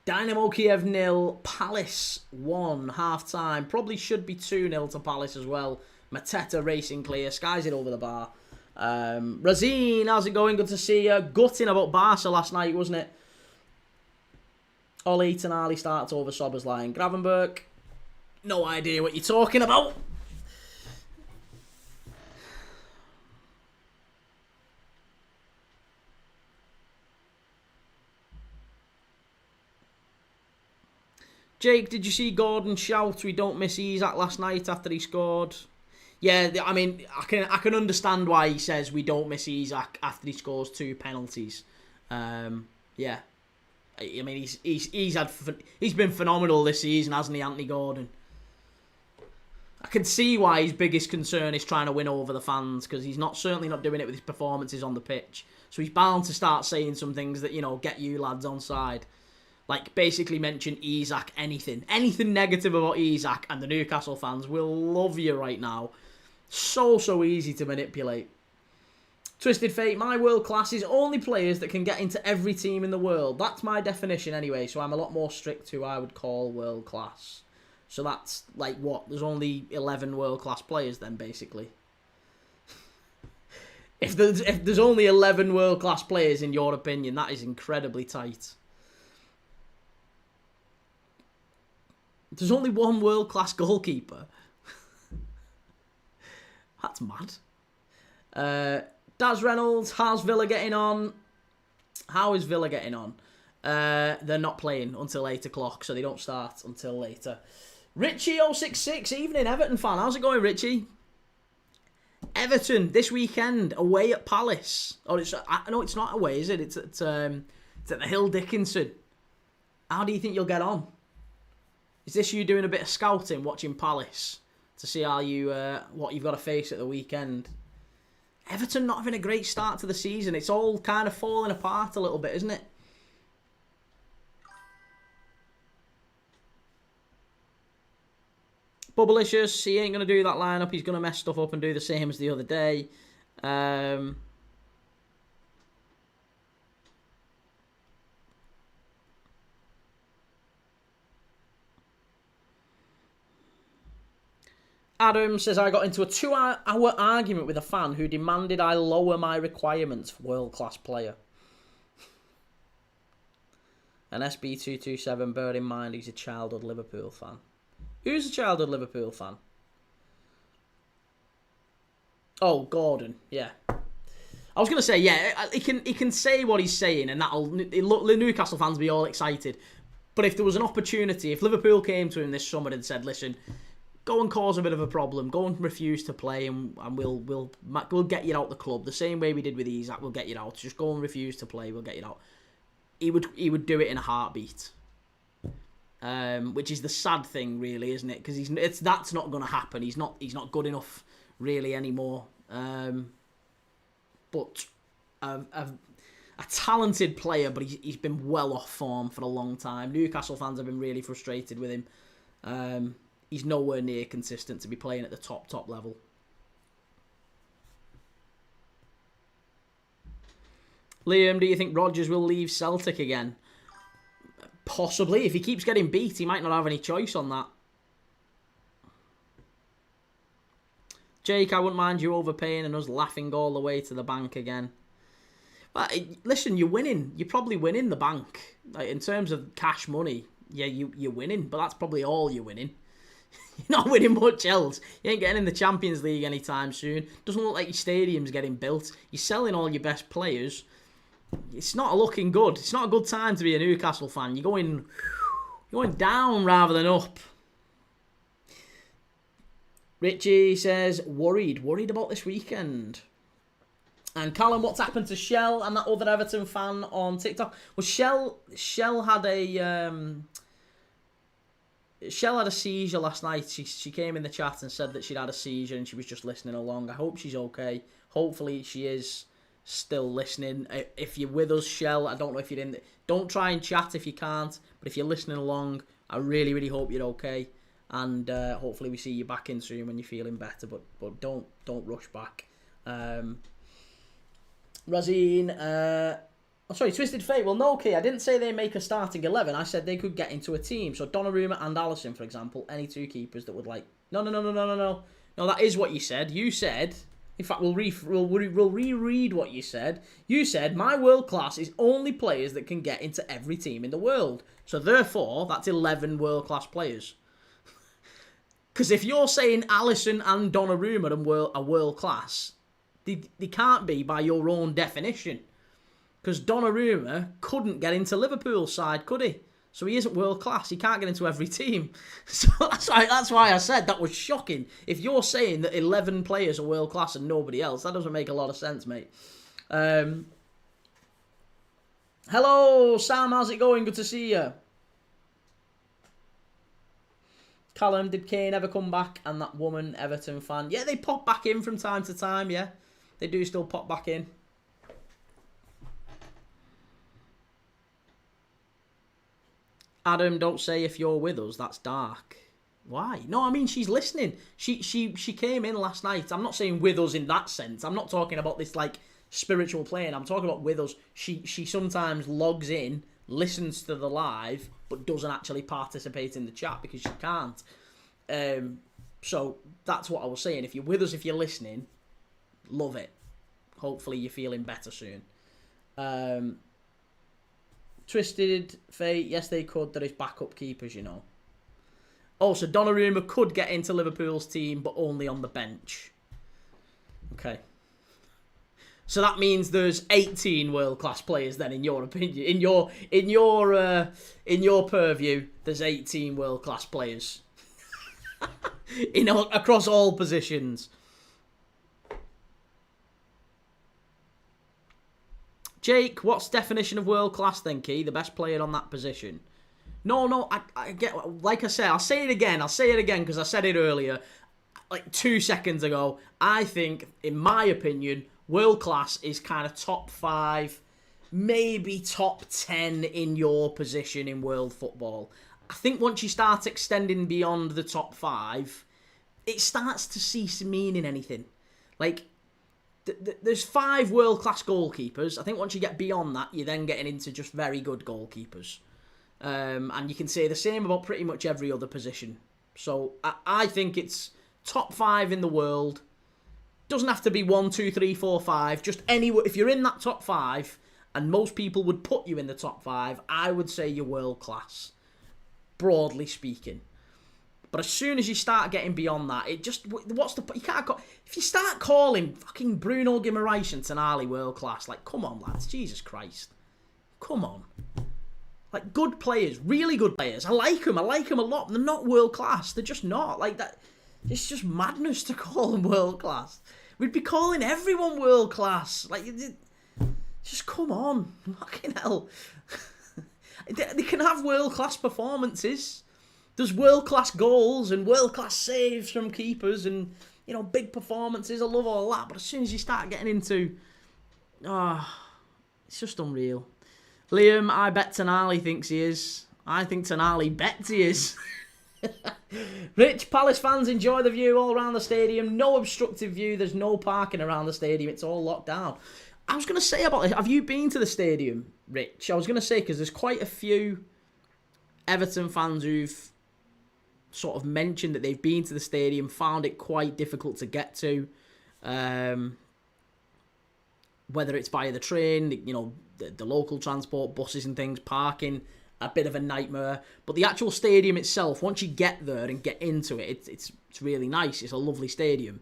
Dynamo Kyiv 0, Palace 1, half-time. Probably should be 2-0 to Palace as well. Mateta racing clear, skies it over the bar. Razine, how's it going? Good to see you. Gutting about Barca last night, wasn't it? Ollie, Tonali starts over Soboslai and Gravenberg. No idea what you're talking about. Jake, did you see Gordon shout, "We don't miss Isak" last night after he scored? Yeah, I mean, I can understand why he says we don't miss Isak after he scores 2 penalties. Yeah, I mean he's been phenomenal this season, hasn't he, Anthony Gordon? I can see why his biggest concern is trying to win over the fans, because he's certainly not doing it with his performances on the pitch. So he's bound to start saying some things that, get you lads on side. Like, basically mention Isak, anything negative about Isak, and the Newcastle fans will love you right now. So easy to manipulate. Twisted Fate, my world class is only players that can get into every team in the world. That's my definition anyway, so I'm a lot more strict to who I would call world class. So that's, like, what? There's only 11 world class players then, basically. If there's only 11 world class players in your opinion, that is incredibly tight. There's only one world-class goalkeeper. That's mad. Daz Reynolds, how's Villa getting on? How is Villa getting on? They're not playing until 8 o'clock, so they don't start until later. Richie066, evening Everton fan. How's it going, Richie? Everton, this weekend, away at Palace. Oh, no, it's not away, is it? It's at It's at the Hill Dickinson. How do you think you'll get on? Is this you doing a bit of scouting, watching Palace, to see how you what you've got to face at the weekend? Everton not having a great start to the season. It's all kind of falling apart a little bit, isn't it? Bubblicious, he ain't going to do that lineup. He's going to mess stuff up and do the same as the other day. Adam says, I got into a 2-hour argument with a fan who demanded I lower my requirements for world-class player. And SB227, bear in mind he's a childhood Liverpool fan. Who's a childhood Liverpool fan? Oh, Gordon, yeah. I was going to say, yeah, he can say what he's saying and that'll Newcastle fans be all excited. But if there was an opportunity, if Liverpool came to him this summer and said, listen, go and cause a bit of a problem, go and refuse to play and we'll get you out the club. The same way we did with Isaac, we'll get you out. Just go and refuse to play, we'll get you out. He would do it in a heartbeat. Which is the sad thing, really, isn't it? Because that's not going to happen. He's not good enough, really, anymore. But a talented player, but he's been well off form for a long time. Newcastle fans have been really frustrated with him. He's nowhere near consistent to be playing at the top level. Liam, do you think Rodgers will leave Celtic again? Possibly. If he keeps getting beat, he might not have any choice on that. Jake, I wouldn't mind you overpaying and us laughing all the way to the bank again. But listen, you're winning. You're probably winning the bank. Like, in terms of cash money, yeah, you're winning. But that's probably all you're winning. You're not winning much else. You ain't getting in the Champions League anytime soon. Doesn't look like your stadium's getting built. You're selling all your best players. It's not looking good. It's not a good time to be a Newcastle fan. You're going down rather than up. Richie says, worried about this weekend. And Callum, what's happened to Shell and that other Everton fan on TikTok? Well, Shell had a seizure last night. She came in the chat and said that she'd had a seizure and she was just listening along. I hope she's okay. Hopefully she is still listening. If you're with us, Shell, I don't know if you're in. Don't try and chat if you can't. But if you're listening along, I really, really hope you're okay. And hopefully we see you back in soon when you're feeling better. But don't rush back. Razine, Twisted Fate. Well, no, Key. I didn't say they make a starting 11. I said they could get into a team. So Donnarumma and Alisson, for example, any two keepers that would like. No. No, that is what you said. You said. In fact, we'll reread what you said. You said my world class is only players that can get into every team in the world. So therefore, that's 11 world class players. Because if you're saying Alisson and Donnarumma are world class, they can't be by your own definition. Because Donnarumma couldn't get into Liverpool's side, could he? So he isn't world class. He can't get into every team. So that's why I said that was shocking. If you're saying that 11 players are world class and nobody else, that doesn't make a lot of sense, mate. Hello, Sam. How's it going? Good to see you. Callum, did Kane ever come back? And that woman, Everton fan. Yeah, they pop back in from time to time, yeah. They do still pop back in. Adam, don't say if you're with us. That's dark. Why? No, I mean, she's listening. She came in last night. I'm not saying with us in that sense. I'm not talking about this, like, spiritual plane. I'm talking about with us. She sometimes logs in, listens to the live, but doesn't actually participate in the chat because she can't. So that's what I was saying. If you're with us, if you're listening, love it. Hopefully you're feeling better soon. Twisted Fate, yes they could. There is backup keepers, you know. Also, Donnarumma could get into Liverpool's team, but only on the bench. Okay. So that means there's 18 world-class players then, in your opinion. In your purview, there's 18 world-class players. Across all positions. Jake, what's definition of world class then, Key? The best player on that position. No, I get, like I said, I'll say it again because I said it earlier, like 2 seconds ago. I think, in my opinion, world class is kind of top 5, maybe top 10 in your position in world football. I think once you start extending beyond the top 5, it starts to cease meaning anything. Like, there's 5 world-class goalkeepers. I think once you get beyond that, you're then getting into just very good goalkeepers. And you can say the same about pretty much every other position. So I think it's top 5 in the world. Doesn't have to be 1, 2, 3, 4, 5. Just anywhere. If you're in that top 5, and most people would put you in the top 5, I would say you're world-class, broadly speaking. But as soon as you start getting beyond that, it just, what's the, you can't, if you start calling fucking Bruno Guimaraes and Tonali world class, like, come on, lads, Jesus Christ, come on. Like, good players, really good players, I like them a lot, they're not world class, they're just not, like, that, it's just madness to call them world class. We'd be calling everyone world class, like, just come on, fucking hell. They can have world class performances. There's world-class goals and world-class saves from keepers and, you know, big performances. I love all that. But as soon as you start getting into... it's just unreal. Liam, I bet Tonali thinks he is. I think Tonali bets he is. Rich, Palace fans enjoy the view all around the stadium. No obstructive view. There's no parking around the stadium. It's all locked down. I was going to say about this. Have you been to the stadium, Rich? I was going to say, because there's quite a few Everton fans who've sort of mentioned that they've been to the stadium, found it quite difficult to get to, whether it's via the train, you know, the local transport, buses and things, parking, a bit of a nightmare. But the actual stadium itself, once you get there and get into it, it's really nice. It's a lovely stadium.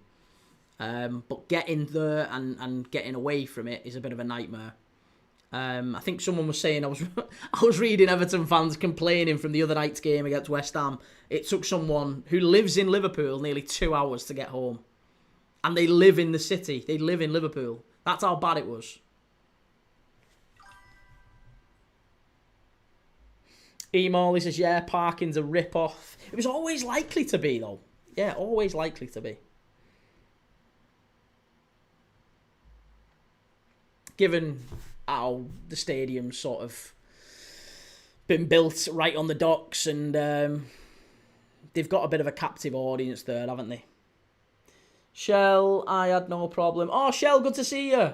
But getting there and getting away from it is a bit of a nightmare. I think someone was saying, I was reading Everton fans complaining from the other night's game against West Ham. It took someone who lives in Liverpool nearly 2 hours to get home. And they live in the city. They live in Liverpool. That's how bad it was. E-Molly says, yeah, parking's a rip-off. It was always likely to be, though. Yeah, always likely to be. Given how the stadium's sort of been built right on the docks and they've got a bit of a captive audience there, haven't they? Shell, I had no problem. Oh, Shell, good to see you.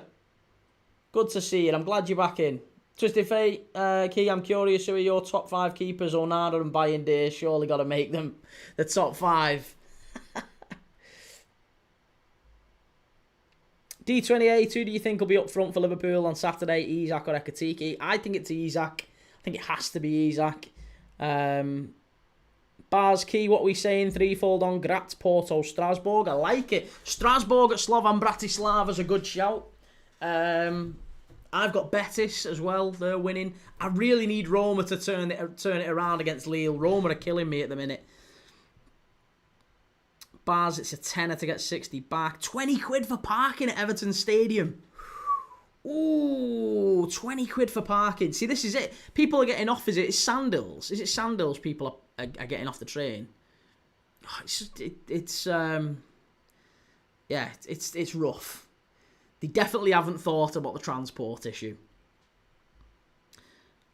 Good to see you. I'm glad you're back in. Twisted Fate, Key, I'm curious, who are your top 5 keepers? Onana and Bayern Day, surely got to make them the top 5. D28, who do you think will be up front for Liverpool on Saturday? Isak or Ekatike? I think it's Isak. I think it has to be Isak. Bars Key, what are we saying? Threefold on Graz, Porto, Strasbourg. I like it. Strasbourg at Slovan Bratislava is a good shout. I've got Betis as well. They're winning. I really need Roma to turn it around against Lille. Roma are killing me at the minute. Bars, it's a tenner to get 60 back. 20 quid for parking at Everton Stadium. Ooh, 20 quid for parking. See, this is it. People are getting off. Is it Sandals? Is it Sandals people are getting off the train? Oh, it's rough. They definitely haven't thought about the transport issue.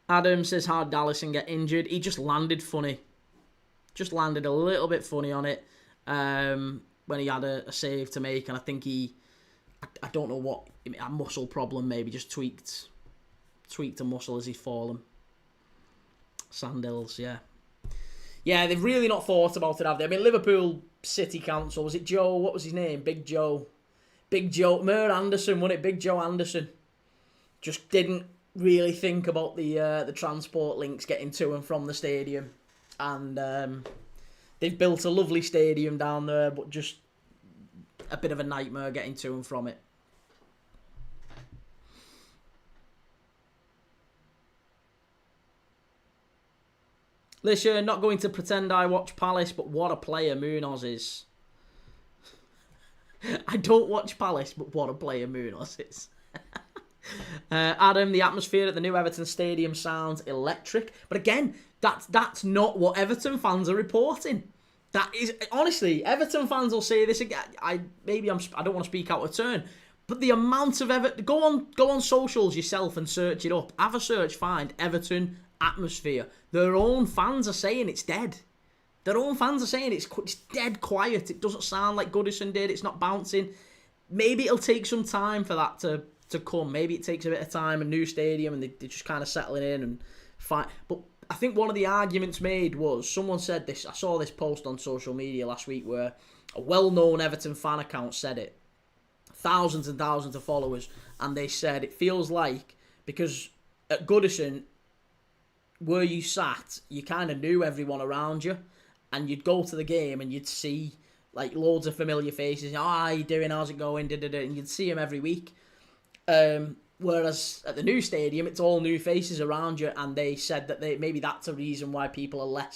Adam says, how did Alisson get injured? He just landed funny. Just landed a little bit funny on it. When he had a save to make, and I think I don't know what, a muscle problem, maybe just tweaked a muscle as he's fallen. Sandals, yeah. Yeah, they've really not thought about it, have they? I mean, Liverpool City Council, was it Joe, what was his name? Big Joe, Mer Anderson, wasn't it? Big Joe Anderson. Just didn't really think about the transport links getting to and from the stadium. And they've built a lovely stadium down there, but just a bit of a nightmare getting to and from it. Listen, not going to pretend I watch Palace, but what a player Munoz is. I don't watch Palace, but what a player Munoz is. Adam, the atmosphere at the new Everton Stadium sounds electric. But again, that's not what Everton fans are reporting. That is, honestly, Everton fans will say this again. I don't want to speak out of turn, but the amount of Everton, go on socials yourself and search it up. Have a search, find Everton atmosphere. Their own fans are saying it's dead. Their own fans are saying it's dead quiet. It doesn't sound like Goodison did. It's not bouncing. Maybe it'll take some time for that to come. Maybe it takes a bit of time, a new stadium, and they're just kind of settling in and fine. But I think one of the arguments made was, someone said this, I saw this post on social media last week where a well-known Everton fan account said it. Thousands and thousands of followers. And they said it feels like, because at Goodison, where you sat, you kind of knew everyone around you. And you'd go to the game and you'd see like loads of familiar faces. Oh, how you doing? How's it going? And you'd see them every week. Whereas at the new stadium, it's all new faces around you, and they said that maybe that's a reason why people are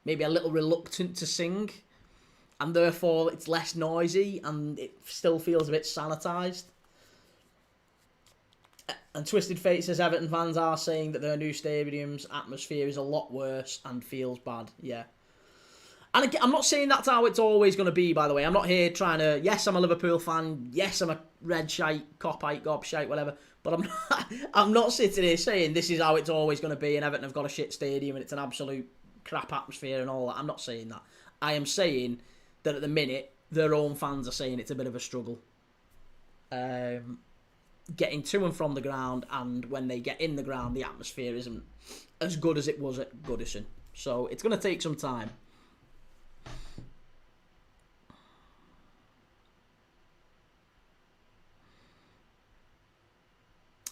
maybe a little reluctant to sing, and therefore it's less noisy and it still feels a bit sanitised. And Twisted Fate says Everton fans are saying that their new stadium's atmosphere is a lot worse and feels bad. Yeah. And again, I'm not saying that's how it's always going to be, by the way. I'm not here trying to... Yes, I'm a Liverpool fan. Yes, I'm a red shite, cop-ite, gob-shite, whatever. But I'm not sitting here saying this is how it's always going to be and Everton have got a shit stadium and it's an absolute crap atmosphere and all that. I'm not saying that. I am saying that at the minute, their own fans are saying it's a bit of a struggle. Getting to and from the ground, and when they get in the ground, the atmosphere isn't as good as it was at Goodison. So it's going to take some time.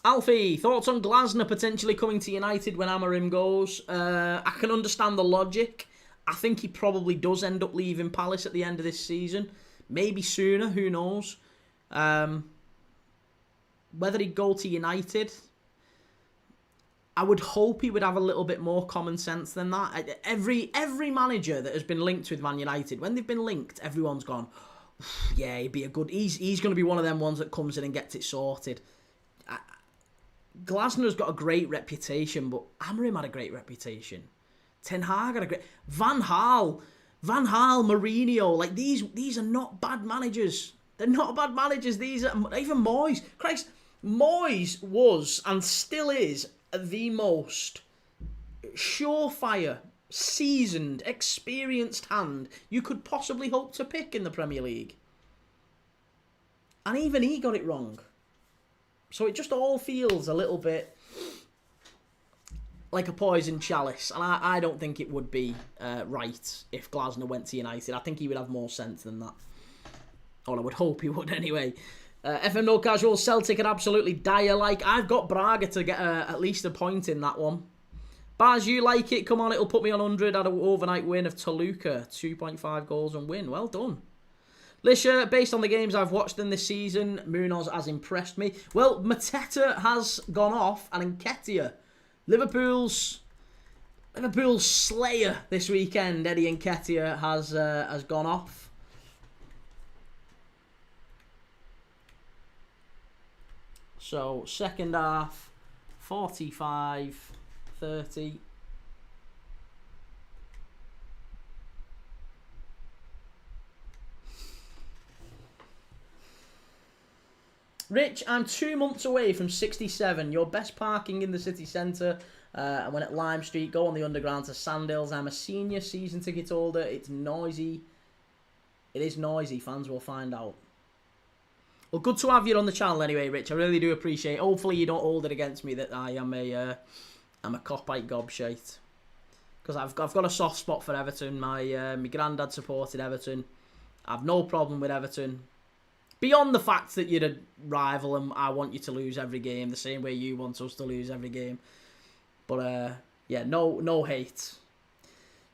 Alfie, thoughts on Glasner potentially coming to United when Amorim goes? I can understand the logic. I think he probably does end up leaving Palace at the end of this season. Maybe sooner, who knows? Whether he'd go to United, I would hope he would have a little bit more common sense than that. Every manager that has been linked with Man United, when they've been linked, everyone's gone, yeah, he'd be a good... He's going to be one of them ones that comes in and gets it sorted. Glasner's got a great reputation, but Amorim had a great reputation. Ten Hag had a great... Van Gaal, Mourinho, like these are not bad managers. They're not bad managers. These are... Even Moyes. Christ, Moyes was and still is the most surefire, seasoned, experienced hand you could possibly hope to pick in the Premier League. And even he got it wrong. So it just all feels a little bit like a poison chalice. And I don't think it would be right if Glasner went to United. I think he would have more sense than that. Or I would hope he would anyway. FM No Casual, Celtic are absolutely dire like. I've got Braga to get at least a point in that one. Baz, you like it? Come on, it'll put me on 100 at an overnight win of Toluca. 2.5 goals and win. Well done. Lisha, based on the games I've watched in this season, Munoz has impressed me. Well, Mateta has gone off, and Nketiah, Liverpool's slayer this weekend, Eddie Nketiah has gone off. So second half, 45-30. Rich, I'm 2 months away from 67. Your best parking in the city centre. And when at Lime Street, go on the underground to Sandhills. I'm a senior season ticket holder. It's noisy. It is noisy. Fans will find out. Well, good to have you on the channel anyway, Rich. I really do appreciate it. Hopefully you don't hold it against me that I am a cop-ite gobshite. Because I've got a soft spot for Everton. My granddad supported Everton. I have no problem with Everton. Beyond the fact that you're a rival and I want you to lose every game the same way you want us to lose every game. But, yeah, no hate.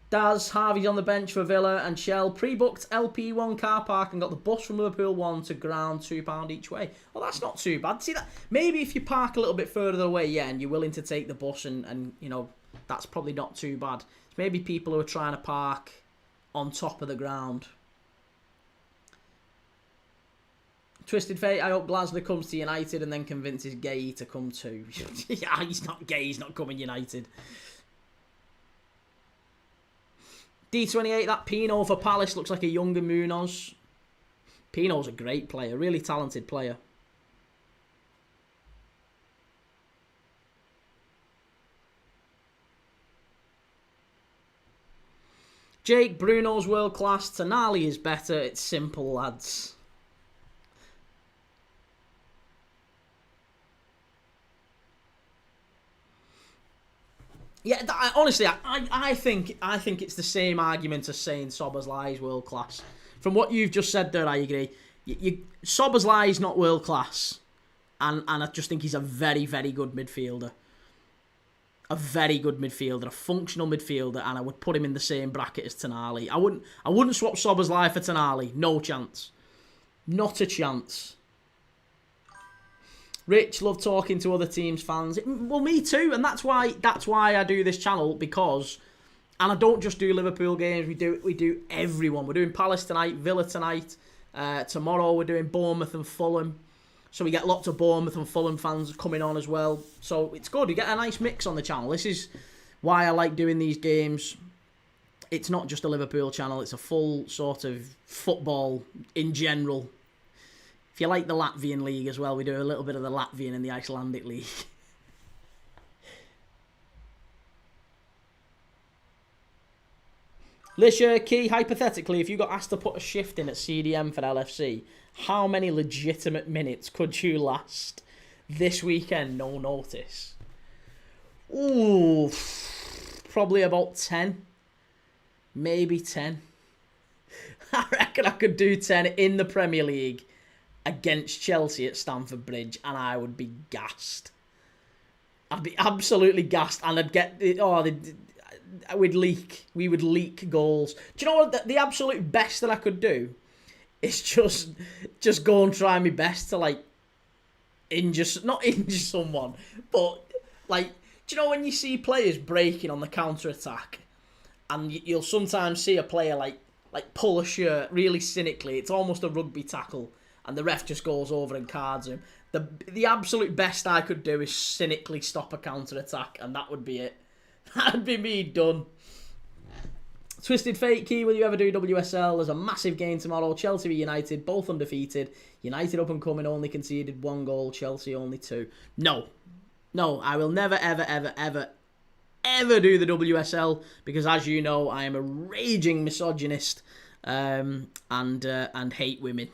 Daz, Harvey's on the bench for Villa, and Shell pre-booked LP1 car park and got the bus from Liverpool 1 to ground, £2 each way. Well, that's not too bad. See, that maybe if you park a little bit further away, yeah, and you're willing to take the bus and you know, that's probably not too bad. It's maybe people who are trying to park on top of the ground. Twisted Fate, I hope Glasgow comes to United and then convinces Gay to come too. Yeah, he's not gay, he's not coming United. D28, that Pino for Palace looks like a younger Munoz. Pino's a great player, really talented player. Jake, Bruno's world class. Tonali is better. It's simple, lads. Yeah, honestly, I think it's the same argument as saying Szoboszlai is world class. From what you've just said there, I agree. Szoboszlai is not world class, and I just think he's a very, very good midfielder. A very good midfielder, a functional midfielder, and I would put him in the same bracket as Tonali. I wouldn't swap Szoboszlai for Tonali. No chance. Not a chance. Rich, love talking to other teams' fans. Well, me too, and that's why I do this channel, because, and I don't just do Liverpool games. We do everyone. We're doing Palace tonight, Villa tonight. Tomorrow we're doing Bournemouth and Fulham. So we get lots of Bournemouth and Fulham fans coming on as well. So it's good. We get a nice mix on the channel. This is why I like doing these games. It's not just a Liverpool channel. It's a full sort of football in general. If you like the Latvian league as well, we do a little bit of the Latvian and the Icelandic league. Lisha, Key, hypothetically, if you got asked to put a shift in at CDM for LFC, how many legitimate minutes could you last this weekend, no notice? Ooh, probably about 10. Maybe 10. I reckon I could do 10 in the Premier League against Chelsea at Stamford Bridge, and I would be gassed. I'd be absolutely gassed, and I'd get... we would leak goals. Do you know what? The absolute best that I could do is just go and try my best to, like, not injure someone, but, like, do you know when you see players breaking on the counter-attack, and you'll sometimes see a player, like pull a shirt really cynically, it's almost a rugby tackle, and the ref just goes over and cards him. The absolute best I could do is cynically stop a counter-attack, and that would be it. That'd be me done. Twisted Fate, Key, will you ever do WSL? There's a massive game tomorrow. Chelsea v United, both undefeated. United up and coming, only conceded 1 goal. Chelsea only 2. No, I will never, ever, ever, ever, ever do the WSL, because as you know, I am a raging misogynist and hate women.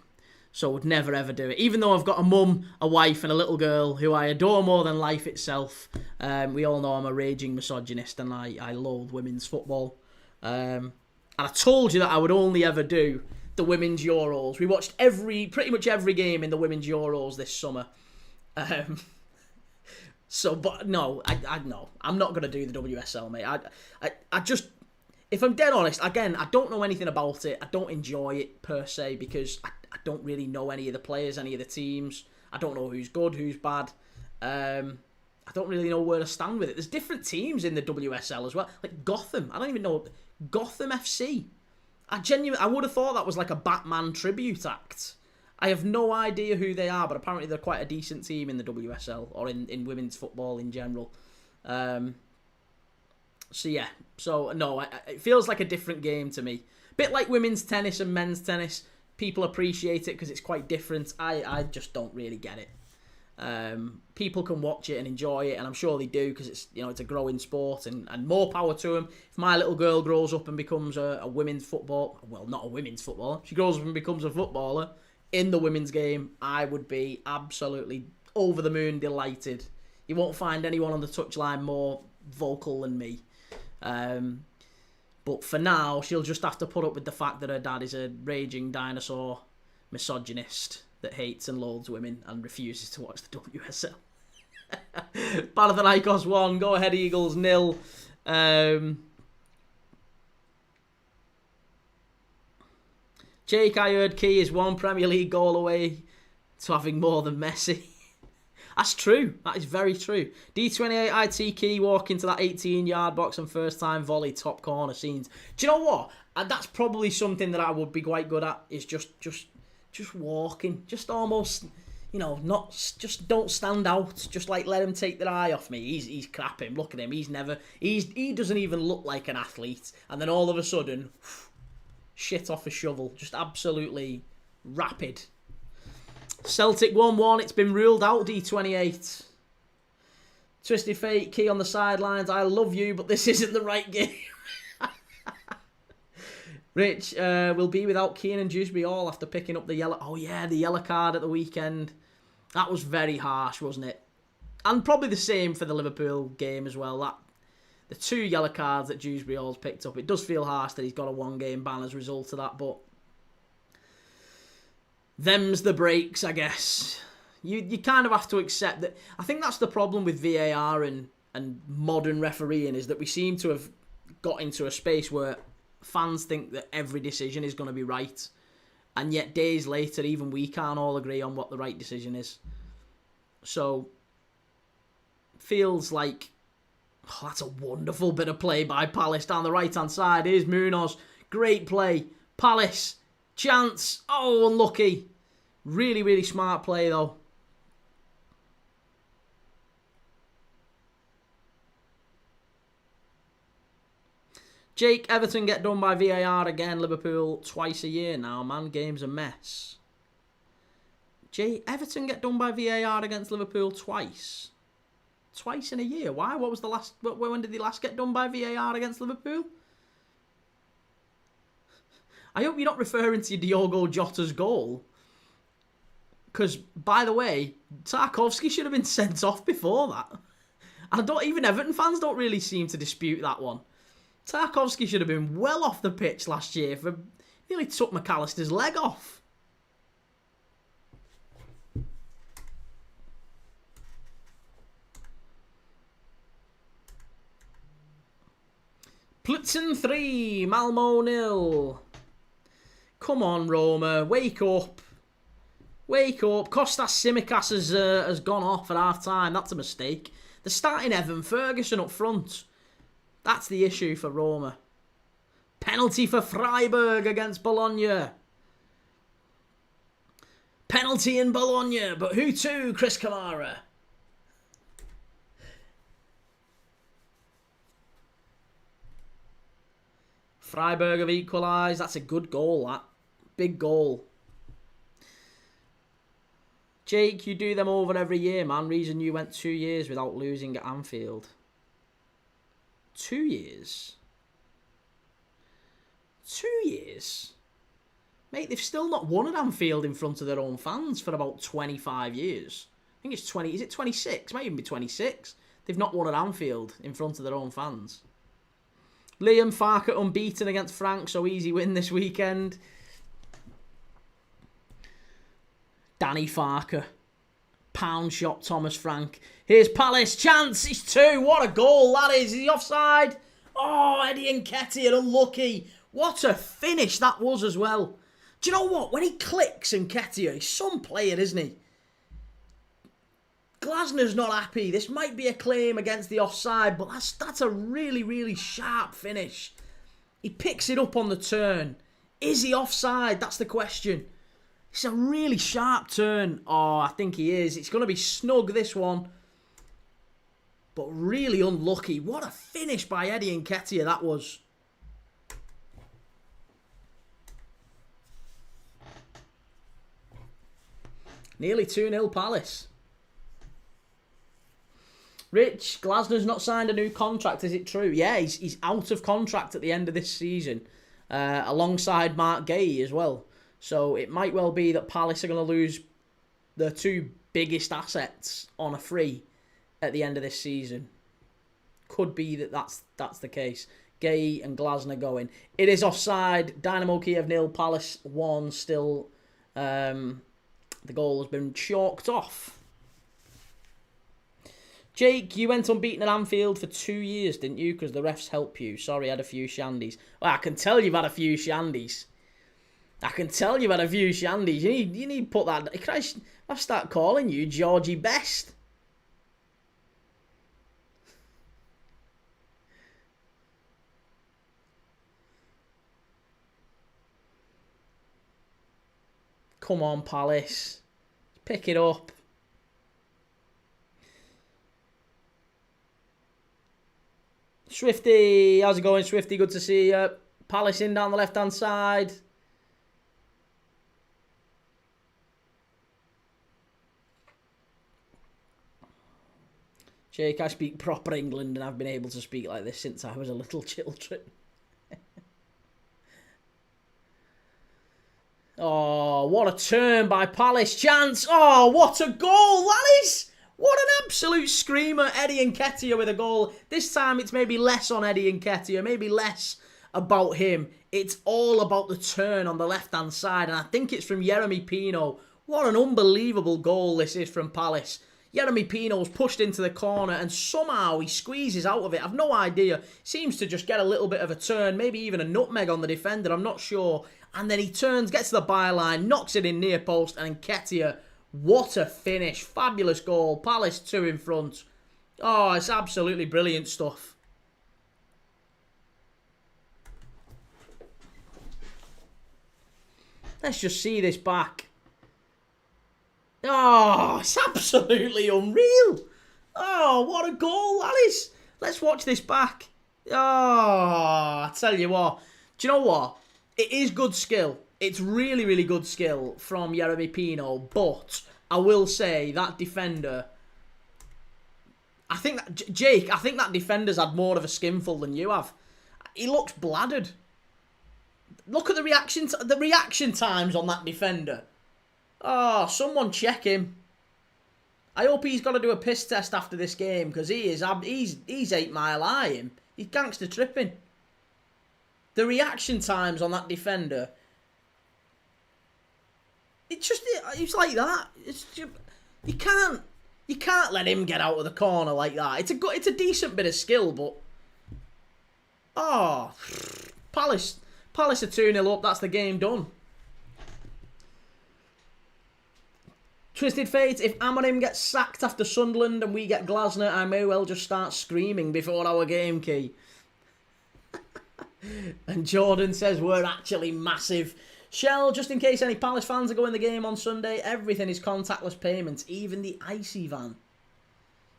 So would never ever do it. Even though I've got a mum, a wife and a little girl who I adore more than life itself. We all know I'm a raging misogynist and I loathe women's football. And I told you that I would only ever do the women's Euros. We watched pretty much every game in the women's Euros this summer. But no, no, I'm not going to do the WSL, mate. I just... If I'm dead honest, again, I don't know anything about it. I don't enjoy it per se because I don't really know any of the players, any of the teams. I don't know who's good, who's bad. I don't really know where to stand with it. There's different teams in the WSL as well. Like Gotham. I don't even know. Gotham FC. I would have thought that was like a Batman tribute act. I have no idea who they are, but apparently they're quite a decent team in the WSL or in women's football in general. So yeah, no, it feels like a different game to me. Bit like women's tennis and men's tennis. People appreciate it because it's quite different. I just don't really get it. People can watch it and enjoy it, and I'm sure they do because it's a growing sport and more power to them. If my little girl grows up and becomes a women's football, well, not a women's footballer, she grows up and becomes a footballer in the women's game, I would be absolutely over the moon delighted. You won't find anyone on the touchline more vocal than me. But for now, she'll just have to put up with the fact that her dad is a raging dinosaur misogynist that hates and loathes women and refuses to watch the WSL. Panathinaikos 1, go ahead Eagles 0. Jake, I heard Key is 1 Premier League goal away to having more than Messi. That's true. That is very true. D28 IT Key walk into that 18-yard box and first time volley top corner scenes. Do you know what? And that's probably something that I would be quite good at, is just just walking, just almost, not just don't stand out. Just like let him take their eye off me. He's crapping. Look at him. He doesn't even look like an athlete. And then all of a sudden, shit off a shovel. Just absolutely rapid. Celtic 1-1. It's been ruled out, D28. Twisted Fate, Key on the sidelines. I love you, but this isn't the right game. Rich will be without Keane and Dewsbury all after picking up the yellow... Oh, yeah, the yellow card at the weekend. That was very harsh, wasn't it? And probably the same for the Liverpool game as well. The 2 yellow cards that Dewsbury all's picked up. It does feel harsh that he's got a 1-game ban as a result of that, but... Them's the breaks, I guess. You kind of have to accept that. I think that's the problem with VAR and modern refereeing, is that we seem to have got into a space where fans think that every decision is going to be right. And yet days later, even we can't all agree on what the right decision is. So, feels like... Oh, that's a wonderful bit of play by Palace down the right-hand side. Here's Munoz. Great play. Palace. Chance. Oh, unlucky. Really, really smart play, though. Jake, Everton get done by VAR again. Liverpool twice a year now, man. Game's a mess. Everton get done by VAR against Liverpool twice. Twice in a year. Why? What was the last... When did they last get done by VAR against Liverpool? I hope you're not referring to Diogo Jota's goal. Because, by the way, Tarkowski should have been sent off before that. And even Everton fans don't really seem to dispute that one. Tarkowski should have been well off the pitch last year. Nearly took McAllister's leg off. Plitzen 3, Malmo 0. Come on, Roma. Wake up. Wake up. Kostas Tsimikas has gone off at half-time. That's a mistake. They're starting Evan Ferguson up front. That's the issue for Roma. Penalty for Freiburg against Bologna. Penalty in Bologna. But who to, Chris Kamara? Freiburg have equalised. That's a good goal, that. Big goal. Jake, you do them over every year, man. Reason you went 2 years without losing at Anfield. 2 years? 2 years? Mate, they've still not won at Anfield in front of their own fans for about 25 years. I think it's 20... Is it 26? Might even be 26. They've not won at Anfield in front of their own fans. Liam Farker unbeaten against Frank, so easy win this weekend. Danny Farker. Pound shot Thomas Frank. Here's Palace. Chance. It's 2. What a goal that is. Is he offside? Oh, Eddie Nketiah, unlucky. What a finish that was as well. Do you know what? When he clicks Nketiah, he's some player, isn't he? Glasner's not happy. This might be a claim against the offside, but that's a really, really sharp finish. He picks it up on the turn. Is he offside? That's the question. It's a really sharp turn. Oh, I think he is. It's going to be snug, this one. But really unlucky. What a finish by Eddie Nketiah that was. Nearly 2-0 Palace. Rich, Glasner's not signed a new contract, is it true? Yeah, he's out of contract at the end of this season. Alongside Mark Gay as well. So it might well be that Palace are going to lose their 2 biggest assets on a free at the end of this season. Could be that's the case. Gay and Glasner going. It is offside. Dynamo Kyiv 0, Palace 1 still. The goal has been chalked off. Jake, you went unbeaten at Anfield for 2 years, didn't you? Because the refs help you. Sorry, I had a few shandies. Well, I can tell you've had a few shandies. I can tell you've had a few shandies. You need to put that... Christ, I'll start calling you Georgie Best. Come on, Palace. Pick it up. Swifty, how's it going, Swifty? Good to see you. Palace in down the left-hand side. Jake, I speak proper England and I've been able to speak like this since I was a little children. Oh, what a turn by Palace. Chance. Oh, what a goal that is. What an absolute screamer. Eddie Nketiah with a goal. This time it's maybe less on Eddie Nketiah, maybe less about him. It's all about the turn on the left-hand side, and I think it's from Jeremy Pino. What an unbelievable goal this is from Palace. Jeremy Pino's pushed into the corner and somehow he squeezes out of it. I've no idea. Seems to just get a little bit of a turn, maybe even a nutmeg on the defender, I'm not sure. And then he turns, gets to the byline, knocks it in near post, and Nketiah, what a finish. Fabulous goal. Palace 2 in front. Oh, it's absolutely brilliant stuff. Let's just see this back. Oh, it's absolutely unreal. Oh, what a goal that is. Let's watch this back. Oh, I tell you what. Do you know what? It is good skill. It's really, really good skill from Jeremy Pino. But I will say that defender... I think that... Jake, I think that defender's had more of a skinful than you have. He looks bladdered. Look at the reaction times on that defender. Oh, someone check him. I hope he's got to do a piss test after this game because he's 8 Mile High, him. He's gangster tripping. The reaction times on that defender. It's like that. It's just, you can't let him get out of the corner like that. It's a decent bit of skill, but oh, Palace are 2-0 up. That's the game done. Twisted Fate, if Amorim gets sacked after Sunderland and we get Glasner, I may well just start screaming before our game key. And Jordan says, we're actually massive. Shell, just in case any Palace fans are going the game on Sunday, everything is contactless payments, even the icy van.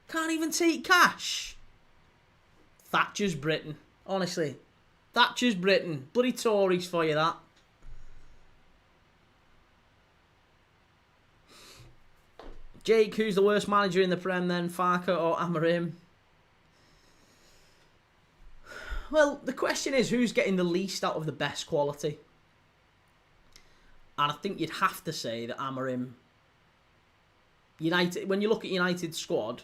Can't even take cash. Thatcher's Britain, honestly. Thatcher's Britain. Bloody Tories for you, that. Jake, who's the worst manager in the Prem then? Farker or Amorim? Well, the question is, who's getting the least out of the best quality? And I think you'd have to say that Amorim... United, when you look at United's squad,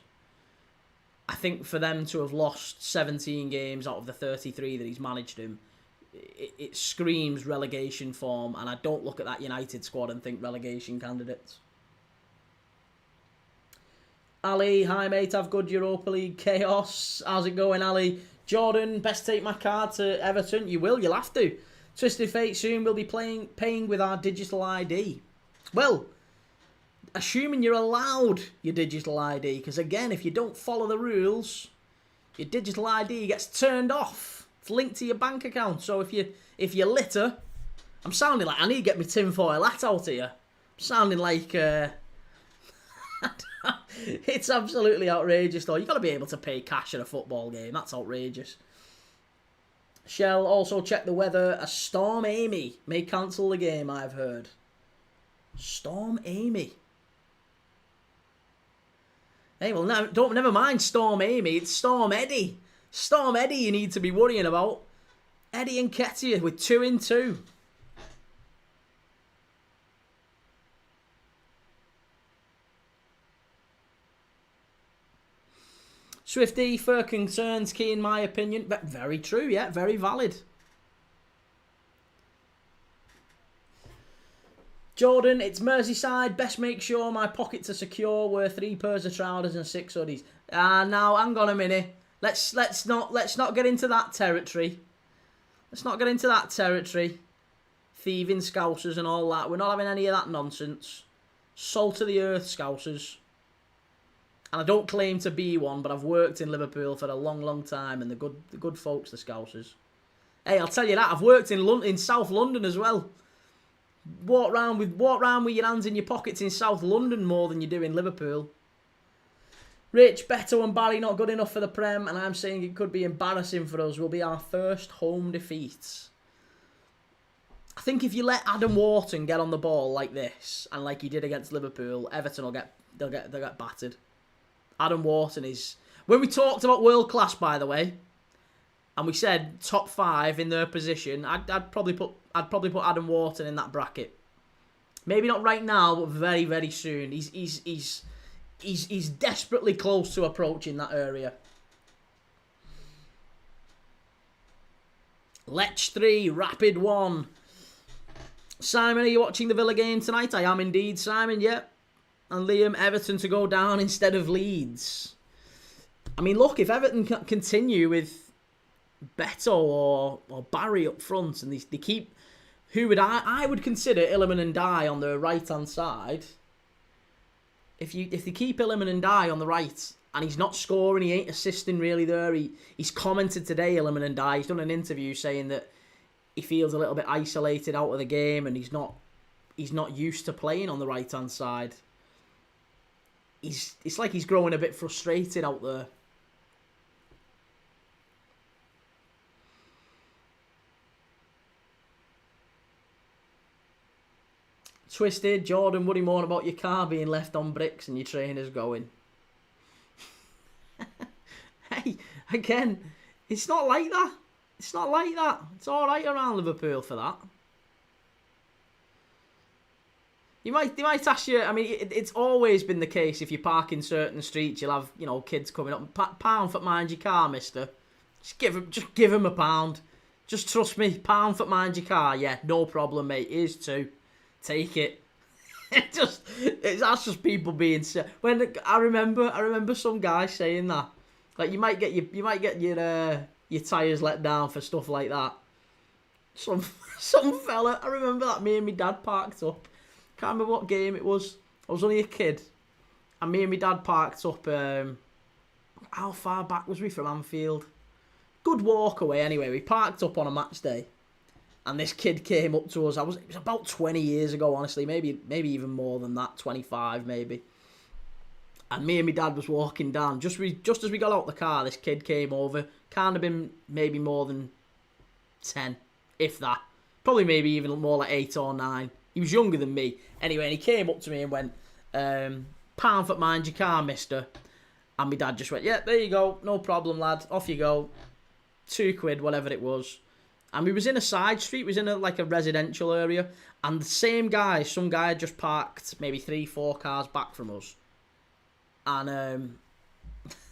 I think for them to have lost 17 games out of the 33 that he's managed him, it screams relegation form, and I don't look at that United squad and think relegation candidates. Ali, hi mate, have good Europa League chaos. How's it going, Ali? Jordan, best take my card to Everton. You'll have to. Twisted Fate, soon we'll be paying with our digital ID. Well, assuming you're allowed your digital ID, because again, if you don't follow the rules, your digital ID gets turned off. It's linked to your bank account. So if you litter, I'm sounding like I need to get my tinfoil hat out here. I'm sounding like it's absolutely outrageous though. You've got to be able to pay cash at a football game. That's outrageous. Shell, also check the weather. A Storm Amy may cancel the game, I've heard. Storm Amy. Hey, well, never mind Storm Amy. It's Storm Eddie. Storm Eddie you need to be worrying about. Eddie Nketiah with 2 in 2. Swifty, for concerns key in my opinion. But very true, yeah, very valid. Jordan, it's Merseyside. Best make sure my pockets are secure. Wear 3 pairs of trousers and 6 hoodies. Now hang on a minute. Let's not get into that territory. Let's not get into that territory. Thieving Scousers and all that. We're not having any of that nonsense. Salt of the earth Scousers. And I don't claim to be one, but I've worked in Liverpool for a long, long time, and the good folks, the Scousers. Hey, I'll tell you that, I've worked in South London as well. walk round with your hands in your pockets in South London more than you do in Liverpool. Rich, Beto and Barry not good enough for the Prem, and I'm saying it could be embarrassing for us. Will be our first home defeat. I think if you let Adam Wharton get on the ball like this, and like he did against Liverpool, Everton will get battered. Adam Wharton is... When we talked about world class, by the way, and we said top 5 in their position, I'd probably put Adam Wharton in that bracket. Maybe not right now, but very, very soon. He's desperately close to approaching that area. Lech 3, Rapid 1. Simon, are you watching the Villa game tonight? I am indeed, Simon, yep. And Liam, Everton to go down instead of Leeds. I mean, look, if Everton can continue with Beto or Barry up front, and they keep... Who would I would consider Illiman and Dye on the right-hand side. If they keep Illiman and Dye on the right, and he's not scoring, he ain't assisting really there. He's commented today, Illiman and Dye. He's done an interview saying that he feels a little bit isolated out of the game, and he's not used to playing on the right-hand side. It's like he's growing a bit frustrated out there. Twisted, Jordan, would he moan about your car being left on bricks and your trainers going? Hey, again, it's not like that. It's not like that. It's all right around Liverpool for that. They might ask you. I mean, it's always been the case. If you park in certain streets, you'll have kids coming up. Pound for mind your car, Mister. Just give him £1. Just trust me. Pound for mind your car. Yeah, no problem, mate. Here's 2. Take it. That's just people being sick. When I remember some guy saying that, like you might get your tyres let down for stuff like that. Some fella, I remember that me and my dad parked up. Can't remember what game it was. I was only a kid, and me and my dad parked up. How far back was we from Anfield? Good walk away anyway. We parked up on a match day. And this kid came up to us. It was about 20 years ago, honestly. Maybe even more than that. 25, maybe. And me and my dad was walking down. Just as we got out the car, this kid came over. Can't have been maybe more than 10, if that. Probably maybe even more like 8 or 9. He was younger than me. Anyway, and he came up to me and went, £1 for mind your car, mister. And my dad just went, yeah, there you go. No problem, lad. Off you go. £2, whatever it was. And we was in a side street, we was in a residential area, and the same guy, some guy had just parked maybe 3-4 cars back from us. And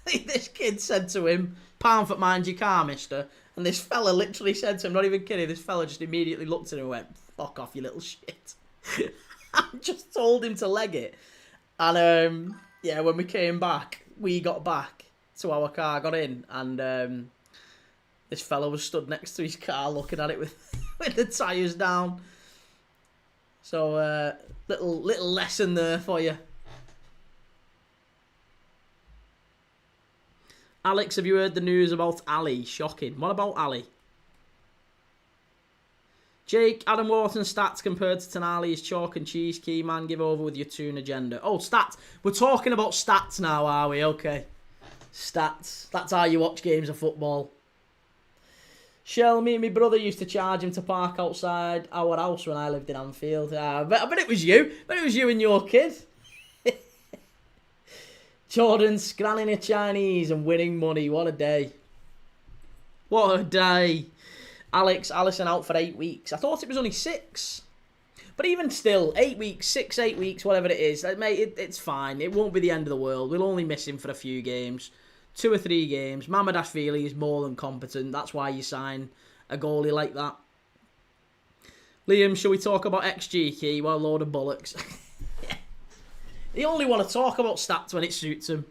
this kid said to him, £1 for mind your car, mister. And this fella literally said to him, not even kidding, this fella just immediately looked at him and went, fuck off, you little shit. And just told him to leg it. And yeah, when we came back, we got back to our car, got in, and... this fella was stood next to his car looking at it with the tyres down. So, little lesson there for you. Alex, have you heard the news about Ali? Shocking. What about Ali? Jake, Adam Wharton's stats compared to Tonali is chalk and cheese. Key man, give over with your tune agenda. Oh, stats. We're talking about stats now, are we? Okay. Stats. That's how you watch games of football. Shell, me and my brother used to charge him to park outside our house when I lived in Anfield. I bet it was you. I bet it was you and your kid. Jordan, scranning a Chinese and winning money. What a day. What a day. Allison out for 8 weeks. I thought it was only 6. But even still, 8 weeks, 6, 8 weeks, whatever it is. Mate, it's fine. It won't be the end of the world. We'll only miss him for a few games. 2 or 3 games. Mamardashvili is more than competent. That's why you sign a goalie like that. Liam, shall we talk about XG key? What a load of bollocks. They only want to talk about stats when it suits them.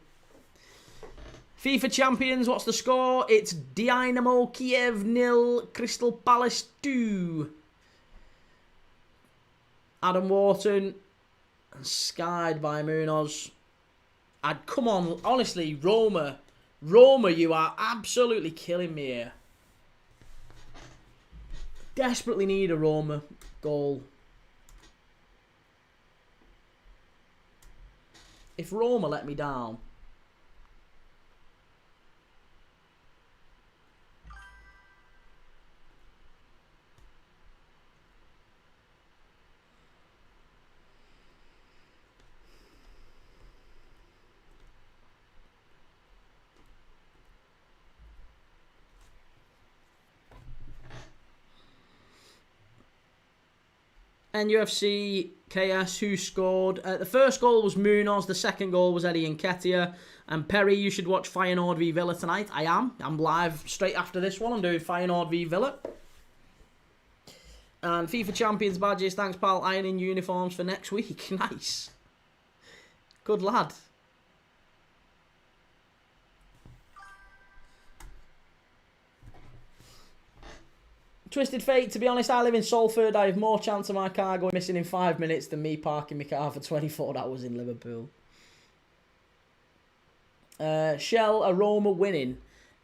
FIFA Champions, what's the score? It's Dynamo Kyiv 0, Crystal Palace 2. Adam Wharton, skied by Munoz. Come on, honestly, Roma, you are absolutely killing me here. Desperately need a Roma goal. If Roma let me down... UFC KS, who scored? The first goal was Munoz, the second goal was Eddie Nketiah. And Perry, you should watch Feyenoord v Villa tonight. I am. I'm live straight after this one. I'm doing Feyenoord v Villa. And FIFA Champions badges. Thanks, pal. Ironing uniforms for next week. Nice. Good lad. Twisted Fate, to be honest, I live in Salford. I have more chance of my car going missing in 5 minutes than me parking my car for 24 hours in Liverpool. Shell, are Roma winning?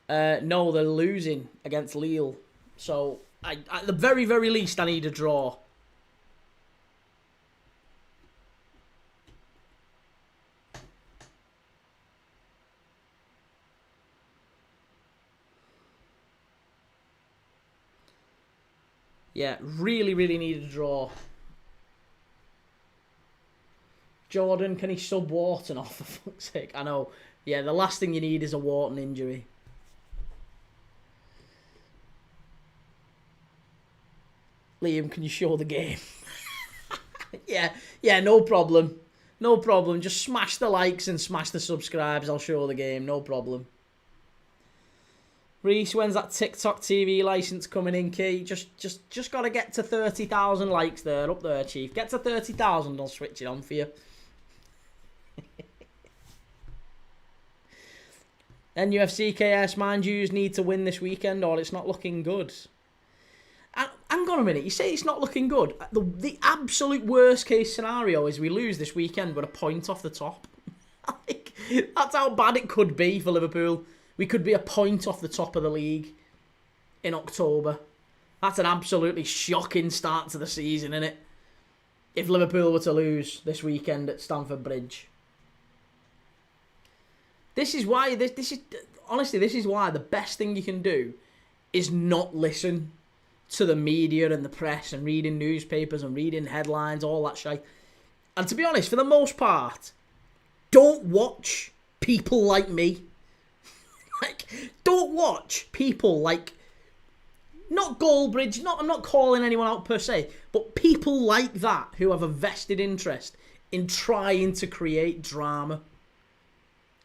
No, they're losing against Lille. So, at the very, very least, I need a draw. Yeah, really, really need a draw. Jordan, can he sub Wharton off, for fuck's sake? I know. Yeah, the last thing you need is a Wharton injury. Liam, can you show the game? Yeah, no problem. No problem. Just smash the likes and smash the subscribes. I'll show the game. No problem. Reese, when's that TikTok TV license coming in, Key? Just got to get to 30,000 likes there, up there, Chief. Get to 30,000, I'll switch it on for you. NUFC KS, mind yous need to win this weekend or it's not looking good. Hang on a minute, you say it's not looking good. The absolute worst case scenario is we lose this weekend with a point off the top. Like, that's how bad it could be for Liverpool. We could be a point off the top of the league in October. That's an absolutely shocking start to the season, isn't it? If Liverpool were to lose this weekend at Stamford Bridge. This is why, honestly, this is why the best thing you can do is not listen to the media and the press and reading newspapers and reading headlines, all that shit. And to be honest, for the most part, don't watch people like me. Like, don't watch people like, not Goldbridge, I'm not calling anyone out per se, but people like that who have a vested interest in trying to create drama.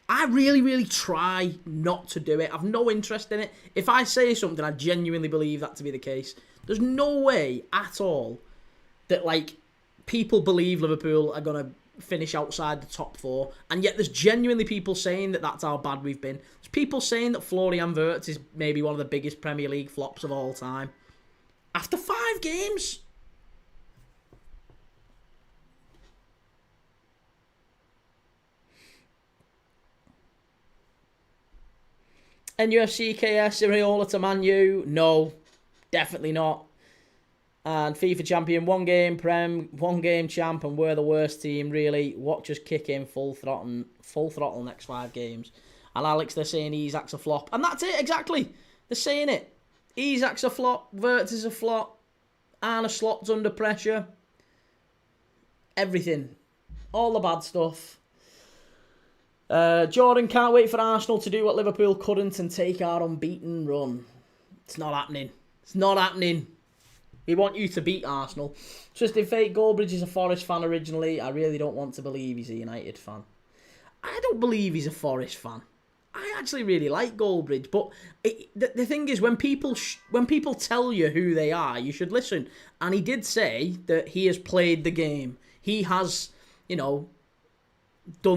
I really, really try not to do it. I've no interest in it. If I say something, I genuinely believe that to be the case. There's no way at all that, like, people believe Liverpool are going to finish outside the top four, and yet there's genuinely people saying that that's how bad we've been. There's people saying that Florian Wirtz is maybe one of the biggest Premier League flops of all time. After 5 games. NUFC KS, Iriola to Man U? No, definitely not. And FIFA champion, 1 game Prem, 1 game champ, and we're the worst team, really. Watch us kick in full throttle next 5 games. And Alex, they're saying Isak's a flop. And that's it, exactly. They're saying it. Isak's a flop, Wirtz is a flop, Arne Slot's under pressure. Everything. All the bad stuff. Jordan, can't wait for Arsenal to do what Liverpool couldn't and take our unbeaten run. It's not happening. It's not happening. We want you to beat Arsenal. Twisted Fate, Goldbridge is a Forest fan originally. I really don't want to believe he's a United fan. I don't believe he's a Forest fan. I actually really like Goldbridge, but the thing is, when people tell you who they are, you should listen. And he did say that he has played the game. He has, done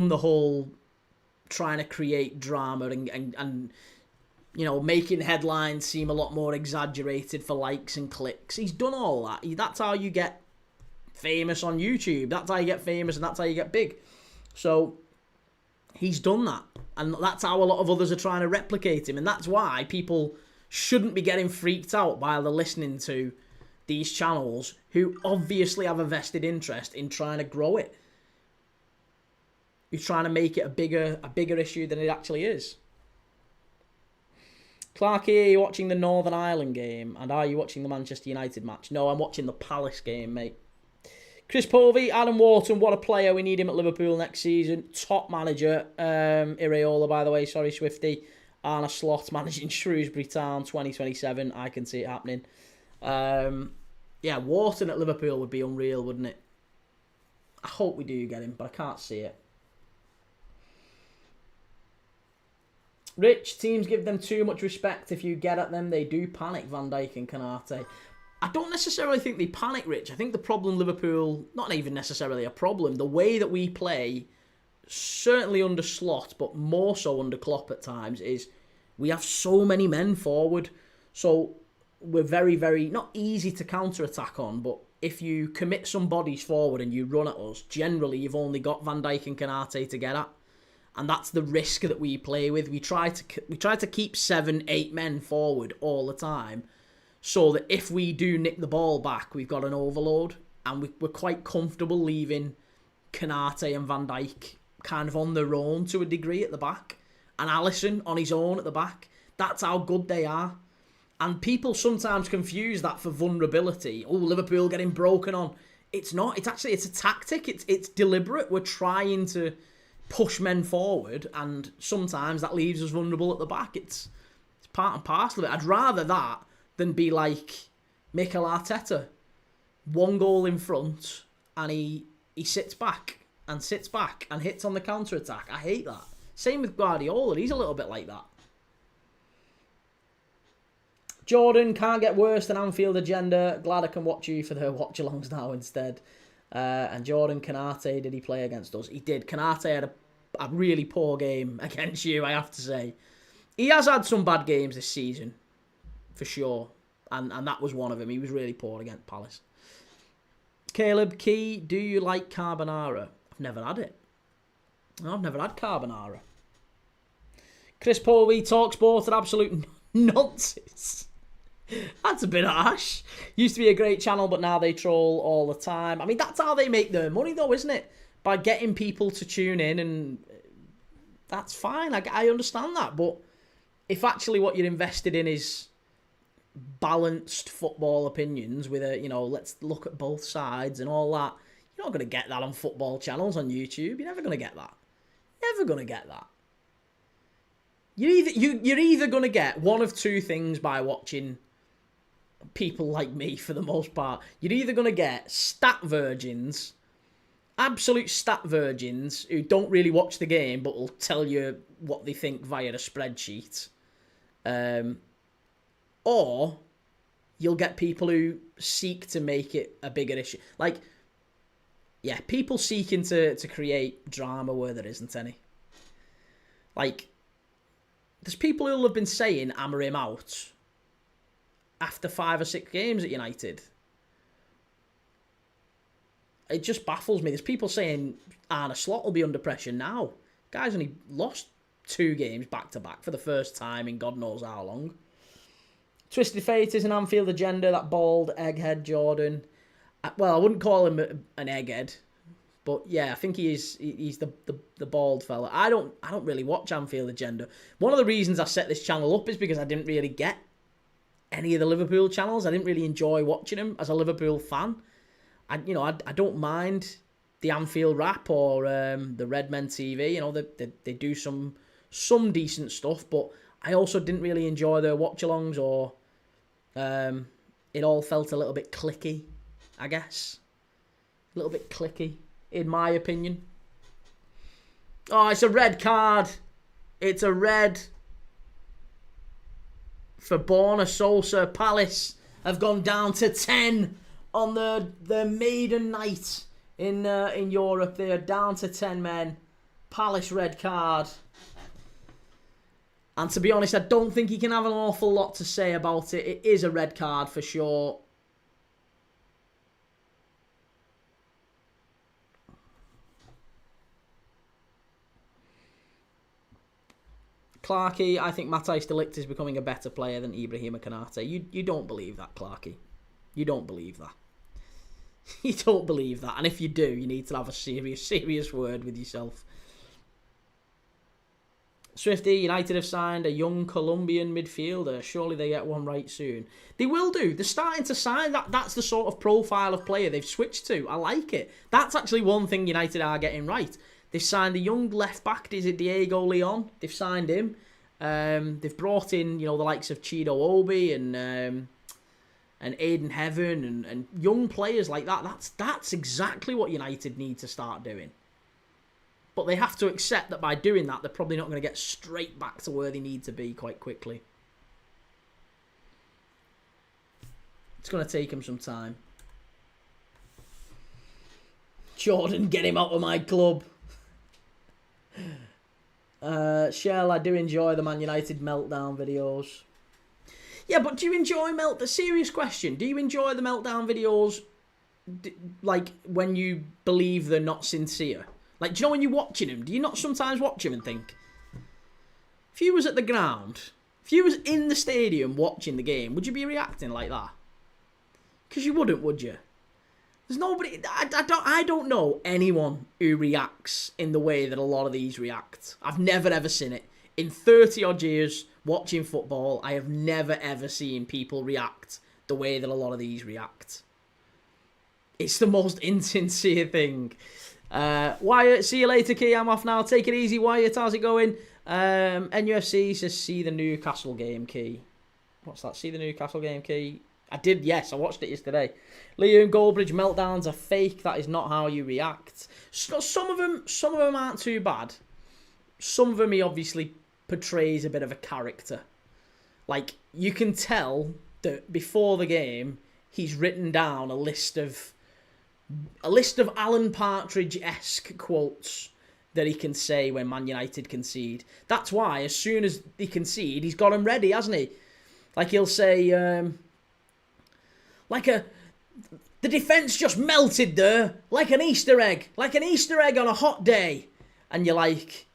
the whole trying to create drama and making headlines seem a lot more exaggerated for likes and clicks. He's done all that. That's how you get famous on YouTube. That's how you get famous and that's how you get big. So, he's done that. And that's how a lot of others are trying to replicate him. And that's why people shouldn't be getting freaked out while they're listening to these channels who obviously have a vested interest in trying to grow it. who's trying to make it a bigger issue than it actually is. Clarky, are you watching the Northern Ireland game? And are you watching the Manchester United match? No, I'm watching the Palace game, mate. Chris Povey, Adam Wharton, what a player. We need him at Liverpool next season. Top manager. Iraola, by the way. Sorry, Swifty. Arne Slot managing Shrewsbury Town 2027. I can see it happening. Yeah, Wharton at Liverpool would be unreal, wouldn't it? I hope we do get him, but I can't see it. Rich, teams give them too much respect. If you get at them, they do panic, Van Dijk and Canate. I don't necessarily think they panic, Rich. I think the problem Liverpool, not even necessarily a problem, the way that we play, certainly under Slot, but more so under Klopp at times, is we have so many men forward. So we're very, very, not easy to counter-attack on, but if you commit some bodies forward and you run at us, generally you've only got Van Dijk and Canate to get at. And that's the risk that we play with. We try to keep 7, 8 men forward all the time, so that if we do nick the ball back, we've got an overload, and we're quite comfortable leaving Canate and Van Dijk kind of on their own to a degree at the back, and Alisson on his own at the back. That's how good they are. And people sometimes confuse that for vulnerability. Oh, Liverpool getting broken on. It's not. It's a tactic. It's deliberate. We're trying to push men forward, and sometimes that leaves us vulnerable at the back. It's part and parcel of it. I'd rather that than be like Mikel Arteta. 1 goal in front, and he sits back and hits on the counter-attack. I hate that. Same with Guardiola. He's a little bit like that. Jordan, can't get worse than Anfield agenda. Glad I can watch you for the watch-alongs now instead. And Jordan, Canate, did he play against us? He did. Canate had a really poor game against you, I have to say. He has had some bad games this season, for sure. And that was one of them. He was really poor against Palace. Caleb Key, do you like carbonara? I've never had it. No, I've never had carbonara. Chris Povey, TalkSport are absolute nonsense. That's a bit harsh. Used to be a great channel, but now they troll all the time. I mean, that's how they make their money, though, isn't it? By getting people to tune in, and that's fine. I understand that. But if actually what you're invested in is balanced football opinions with let's look at both sides and all that, you're not going to get that on football channels on YouTube. You're never going to get that. Never going to get that. You're either going to get one of two things by watching people like me, for the most part. You're either going to get stat virgins, absolute stat virgins, who don't really watch the game but will tell you what they think via a spreadsheet. Or you'll get people who seek to make it a bigger issue. Like, yeah, people seeking to create drama where there isn't any. Like, there's people who'll have been saying hammer him out after 5 or 6 games at United. It just baffles me. There's people saying Arne Slot will be under pressure now. Guy's only lost 2 games back-to-back for the first time in God knows how long. Twisted Fate is an Anfield agenda, that bald egghead Jordan. Well, I wouldn't call him an egghead, but yeah, I think he's the bald fella. I don't really watch Anfield agenda. One of the reasons I set this channel up is because I didn't really get any of the Liverpool channels. I didn't really enjoy watching them as a Liverpool fan. I don't mind the Anfield Rap or the Redmen TV. They do some decent stuff, but I also didn't really enjoy their watch-alongs, or it all felt a little bit clicky, I guess. A little bit clicky, in my opinion. Oh, it's a red card. It's a red for Borna Sosa. Palace have gone down to 10 on the maiden night in Europe. They are down to 10 men. Palace red card. And to be honest, I don't think he can have an awful lot to say about it. It is a red card for sure. Clarky, I think Matthijs de Ligt is becoming a better player than Ibrahima Konate. You don't believe that, Clarky. You don't believe that. You don't believe that. And if you do, you need to have a serious word with yourself. Swifty, United have signed a young Colombian midfielder. Surely they get one right soon. They will do. They're starting to sign that. That's the sort of profile of player they've switched to. I like it. That's actually one thing United are getting right. They've signed a young left back. Is it Diego Leon? They've signed him. They've brought in, the likes of Chido Obi and Aiden Heaven and young players like that. That's exactly what United need to start doing. But they have to accept that by doing that, they're probably not going to get straight back to where they need to be quite quickly. It's going to take them some time. Jordan, get him out of my club. Shell, I do enjoy the Man United meltdown videos. Yeah, but do you enjoy the serious question? Do you enjoy the meltdown videos, like, when you believe they're not sincere? Like, do you know when you're watching them, do you not sometimes watch them and think, if you was at the ground, if you was in the stadium watching the game, would you be reacting like that? Because you wouldn't, would you? There's nobody, I don't know anyone who reacts in the way that a lot of these react. I've never ever seen it. In 30 odd years watching football, I have never ever seen people react the way that a lot of these react. It's the most insincere thing. Wyatt, see you later, Key. I'm off now. Take it easy, Wyatt. How's it going? NUFC says, see the Newcastle game, Key. What's that? See the Newcastle game, Key. I did, yes. I watched it yesterday. Liam Goldbridge, meltdowns are fake. That is not how you react. So, some of them aren't too bad. Some of them he obviously portrays a bit of a character. Like, you can tell that before the game, he's written down a list of Alan Partridge-esque quotes that he can say when Man United concede. That's why, as soon as they concede, he's got them ready, hasn't he? Like, he'll say, the defence just melted there, like an Easter egg on a hot day. And you're like,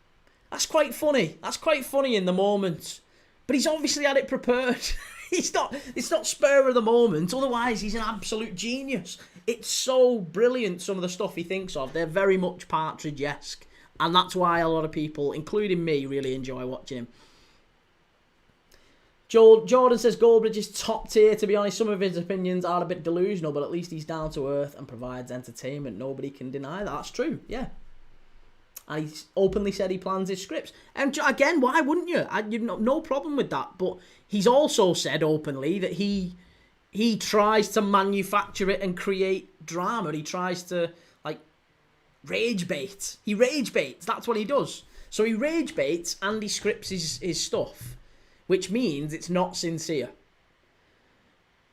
that's quite funny. That's quite funny in the moment. But he's obviously had it prepared. It's not spur of the moment. Otherwise, he's an absolute genius. It's so brilliant, some of the stuff he thinks of. They're very much Partridge-esque. And that's why a lot of people, including me, really enjoy watching him. Jordan says Goldbridge is top tier. To be honest, some of his opinions are a bit delusional, but at least he's down to earth and provides entertainment. Nobody can deny that. That's true, yeah. And he's openly said he plans his scripts. And again, why wouldn't you? You've no problem with that. But he's also said openly that he tries to manufacture it and create drama. He tries to, like, rage bait. He rage baits. That's what he does. So he rage baits and he scripts his stuff, which means it's not sincere.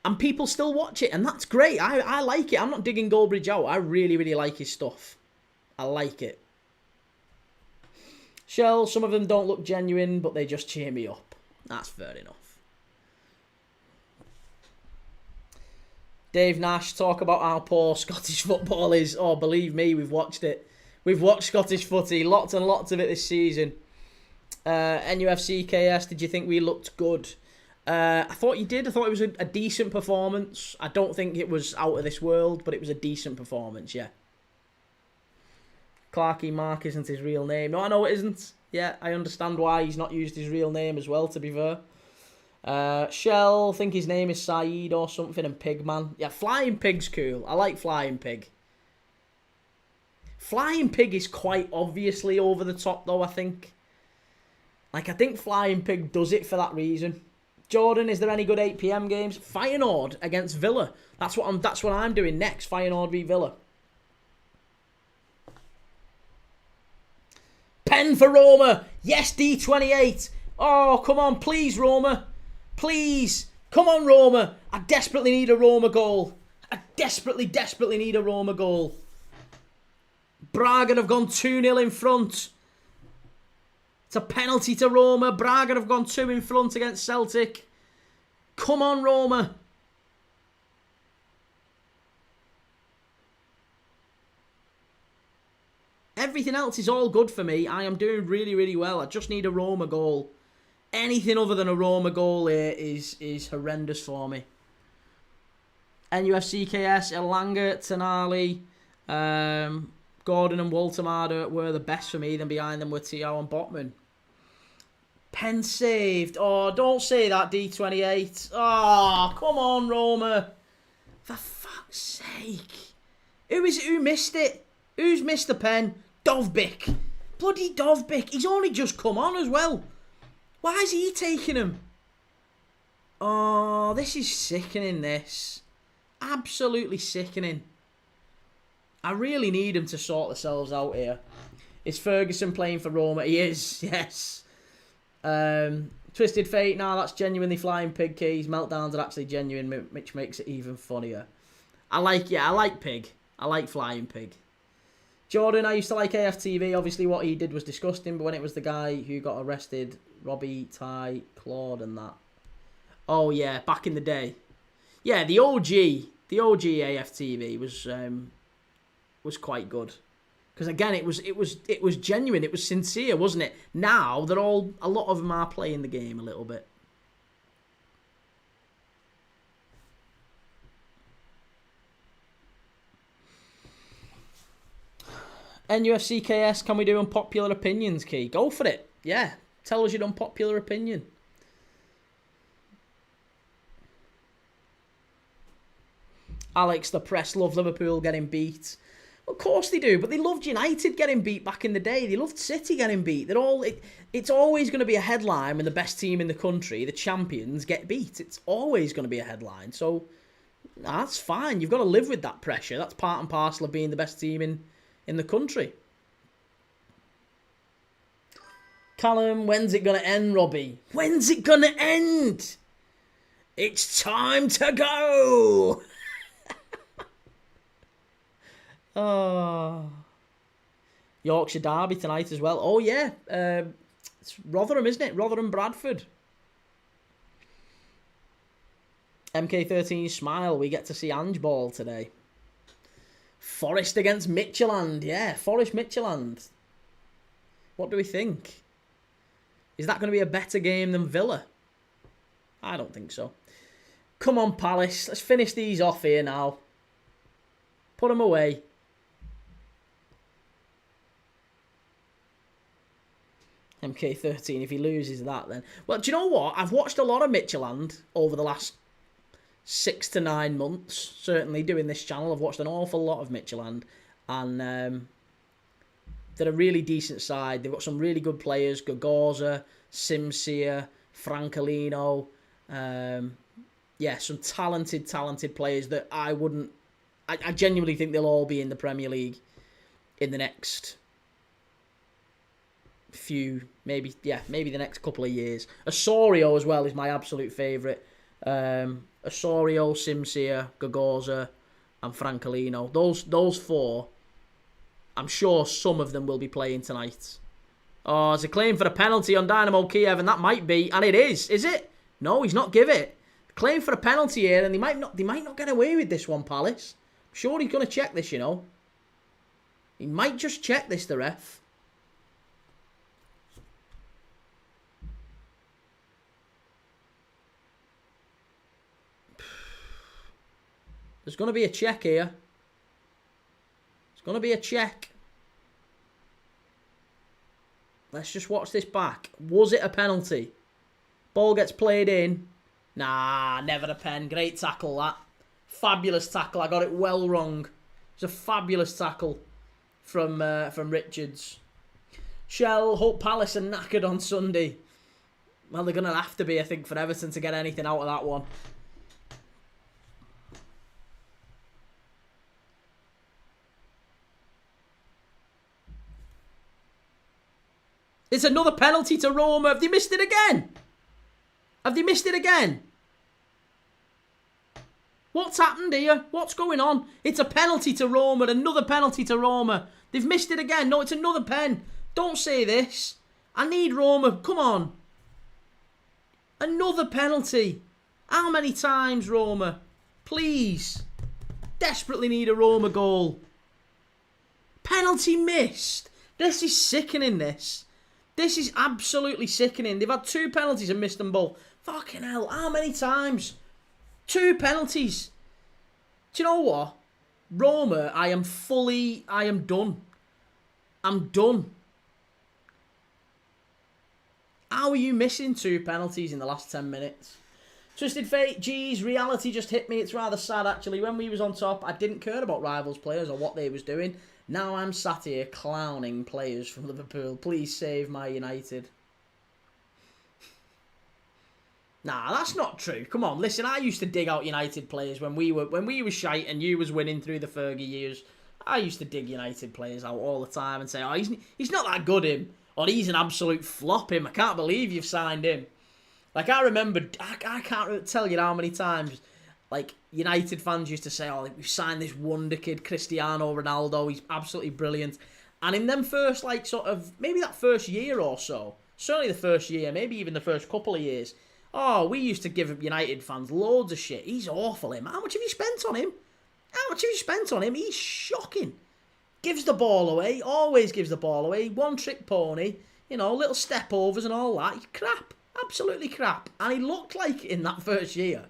And people still watch it, and that's great. I like it. I'm not digging Goldbridge out. I really, really like his stuff. I like it. Shell, some of them don't look genuine, but they just cheer me up. That's fair enough. Dave Nash, talk about how poor Scottish football is. Oh, believe me, we've watched it. We've watched Scottish footy, lots and lots of it this season. NUFC KS, did you think we looked good? I thought you did. I thought it was a decent performance. I don't think it was out of this world, but it was a decent performance, yeah. Clarky Mark isn't his real name. No, I know it isn't. Yeah, I understand why he's not used his real name as well, to be fair. Shell, think his name is Saeed or something, and Pigman. Yeah, Flying Pig's cool. I like Flying Pig. Flying Pig is quite obviously over the top, though, I think. Like, I think Flying Pig does it for that reason. Jordan, is there any good 8 PM games? Feyenoord against Villa. That's what I'm doing next. Feyenoord v Villa. Pen for Roma. Yes, D28. Oh, come on, please, Roma. Please. Come on, Roma. I desperately need a Roma goal. I desperately need a Roma goal. Braga have gone 2-0 in front. It's a penalty to Roma. Braga have gone 2 in front against Celtic. Come on, Roma. Everything else is all good for me. I am doing really, really well. I just need a Roma goal. Anything other than a Roma goal here is horrendous for me. NUFC KS, Elanga, Tonali, Gordon and Walter Marder were the best for me. Then behind them were Thiaw and Botman. Pen saved. Oh, don't say that, D28. Oh, come on, Roma. For fuck's sake. Who is it who missed it? Who's missed the pen? Dovbyk. Bloody Dovbyk. He's only just come on as well. Why is he taking him? Oh, this is sickening, this. Absolutely sickening. I really need him to sort themselves out here. Is Ferguson playing for Roma? He is, yes. Twisted Fate, nah, that's genuinely Flying Pig keys. Meltdowns are actually genuine, which makes it even funnier. I like Pig. I like Flying Pig. Jordan, I used to like AFTV. Obviously, what he did was disgusting, but when it was the guy who got arrested, Robbie, Ty, Claude, and that. Oh, yeah, back in the day. Yeah, the OG AFTV was quite good. Because again, it was genuine, it was sincere, wasn't it? Now a lot of them are playing the game a little bit. NUFCKS, can we do unpopular opinions, Key? Go for it. Yeah, tell us your unpopular opinion. Alex, the press love Liverpool getting beat. Of course they do, but they loved United getting beat back in the day. They loved City getting beat. It's always going to be a headline when the best team in the country, the champions, get beat. It's always going to be a headline. So that's fine. You've got to live with that pressure. That's part and parcel of being the best team in the country. Callum, when's it going to end, Robbie? When's it going to end? It's time to go. Oh, Yorkshire Derby tonight as well. Oh, yeah. It's Rotherham, isn't it? Rotherham, Bradford. MK13 smile. We get to see Ange Ball today. Forest against Midtjylland. Yeah, Forest Midtjylland. What do we think? Is that going to be a better game than Villa? I don't think so. Come on, Palace. Let's finish these off here now. Put them away. MK13, if he loses that then. Well, do you know what? I've watched a lot of Midtjylland over the last 6 to 9 months. Certainly doing this channel. I've watched an awful lot of Midtjylland. And they're a really decent side. They've got some really good players. Gagorza, Simsia, Francolino. Yeah, some talented players that I genuinely think they'll all be in the Premier League in the next maybe the next couple of years. Osorio as well is my absolute favourite. Osorio, Simsia, Gagorza, and Francolino. Those four, I'm sure some of them will be playing tonight. Oh, there's a claim for a penalty on Dynamo Kyiv, and that might be, and it is it? No, he's not give it. Claim for a penalty here, and they might not get away with this one, Palace. I'm sure he's going to check this, you know. He might just check this, the ref. There's going to be a check here. There's going to be a check. Let's just watch this back. Was it a penalty? Ball gets played in. Nah, never a pen. Great tackle, that. Fabulous tackle. I got it well wrong. It's a fabulous tackle from Richards. Shell, Hope Palace are knackered on Sunday. Well, they're going to have to be, I think, for Everton to get anything out of that one. It's another penalty to Roma. Have they missed it again? Have they missed it again? What's happened here? What's going on? It's a penalty to Roma. Another penalty to Roma. They've missed it again. No, it's another pen. Don't say this. I need Roma. Come on. Another penalty. How many times, Roma? Please. Desperately need a Roma goal. Penalty missed. This is sickening, this. This is absolutely sickening. They've had 2 penalties and missed them both. Fucking hell. How many times? 2 penalties. Do you know what? Roma, I am done. I'm done. How are you missing 2 penalties in the last 10 minutes? Twisted Fate, geez, reality just hit me. It's rather sad, actually. When we was on top, I didn't care about rivals players or what they was doing. Now I'm sat here clowning players from Liverpool. Please save my United. Nah, that's not true. Come on, listen, I used to dig out United players when we were shite and you was winning through the Fergie years. I used to dig United players out all the time and say, oh, he's not that good, him. Or he's an absolute flop, him. I can't believe you've signed him. Like, I remember, I can't tell you how many times, like, United fans used to say, oh, we've signed this wonder kid, Cristiano Ronaldo, he's absolutely brilliant. And in them first, like, sort of, maybe that first year or so, certainly the first year, maybe even the first couple of years, oh, we used to give United fans loads of shit. He's awful, him. How much have you spent on him? How much have you spent on him? He's shocking. Gives the ball away, always gives the ball away, one-trick pony, you know, little step-overs and all that. He's crap. Absolutely crap. And he looked like it in that first year.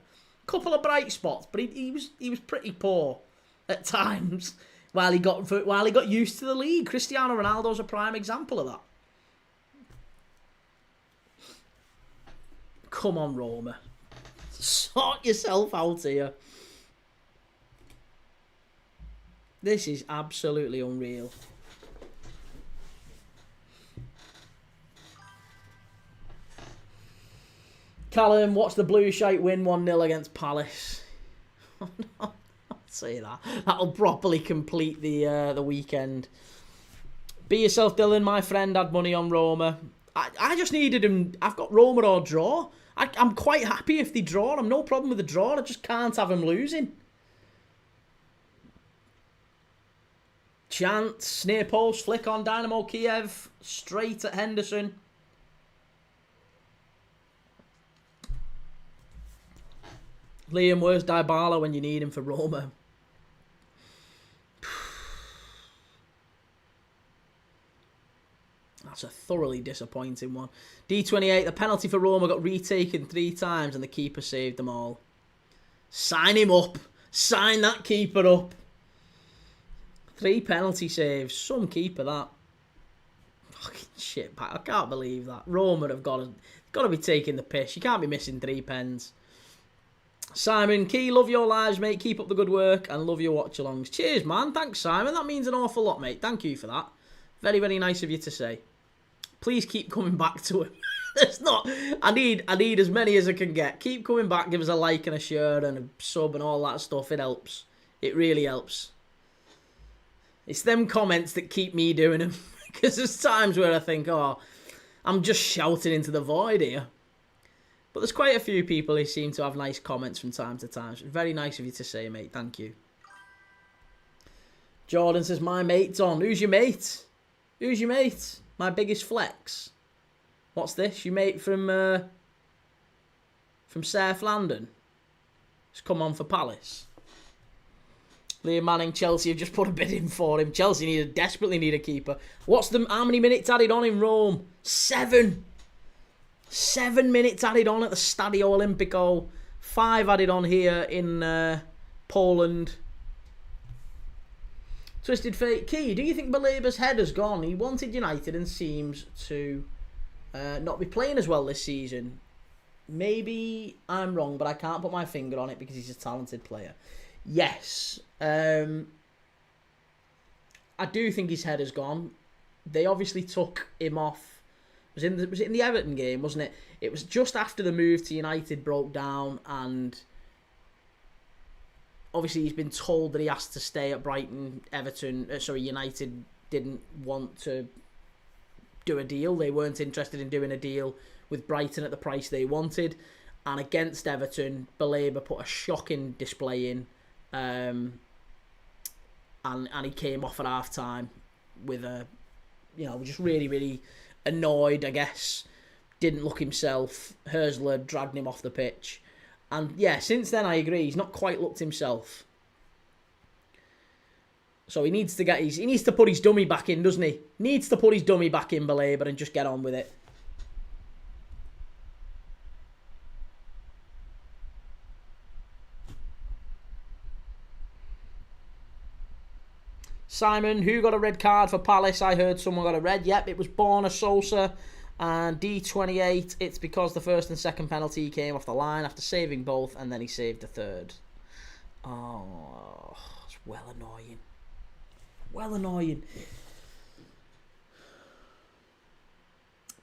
Couple of bright spots, but he was pretty poor at times while he got used to the league. Cristiano Ronaldo's a prime example of that. Come on, Roma. Sort yourself out here. This is absolutely unreal. Callum, watch the Blue Shite win 1-0 against Palace. I'll say that. That'll properly complete the weekend. Be yourself, Dylan. My friend had money on Roma. I just needed him. I've got Roma or draw. I'm quite happy if they draw. I'm no problem with the draw. I just can't have him losing. Chance, near post, flick on Dynamo Kyiv, straight at Henderson. Liam, where's Dybala when you need him for Roma? That's a thoroughly disappointing one. D28, the penalty for Roma got retaken 3 times and the keeper saved them all. Sign him up. Sign that keeper up. 3 penalty saves. Some keeper, that. Fucking shit, I can't believe that. Roma have got to be taking the piss. You can't be missing 3 pens. Simon Key, love your lives, mate. Keep up the good work and love your watch-alongs. Cheers, man. Thanks, Simon. That means an awful lot, mate. Thank you for that. Very, very nice of you to say. Please keep coming back to him. It's not. I need as many as I can get. Keep coming back. Give us a like and a share and a sub and all that stuff. It helps. It really helps. It's them comments that keep me doing them. Because there's times where I think, oh, I'm just shouting into the void here. But there's quite a few people who seem to have nice comments from time to time. So very nice of you to say, mate. Thank you. Jordan says, my mate's on. Who's your mate? Who's your mate? My biggest flex. What's this? Your mate from South London? He's come on for Palace. Liam Manning, Chelsea have just put a bid in for him. Chelsea desperately need a keeper. How many minutes added on in Rome? 7. 7 minutes added on at the Stadio Olimpico. 5 added on here in Poland. Twisted Fate. Key, do you think Balaba's head has gone? He wanted United and seems to not be playing as well this season. Maybe I'm wrong, but I can't put my finger on it because he's a talented player. Yes. I do think his head has gone. They obviously took him off. Was it in the Everton game, wasn't it? It was just after the move to United broke down, and obviously he's been told that he has to stay at Brighton. United didn't want to do a deal. They weren't interested in doing a deal with Brighton at the price they wanted. And against Everton, Baleba put a shocking display in, and he came off at half time with just really, really annoyed, I guess. Didn't look himself. Herzler dragged him off the pitch. And yeah, since then I agree, he's not quite looked himself. So he needs to put his dummy back in, doesn't he? Needs to put his dummy back in, Baleba, and just get on with it. Simon, who got a red card for Palace? I heard someone got a red. Yep, it was Borna Sosa. And D28, it's because the first and second penalty came off the line after saving both, and then he saved the third. Oh, it's well annoying. Well annoying.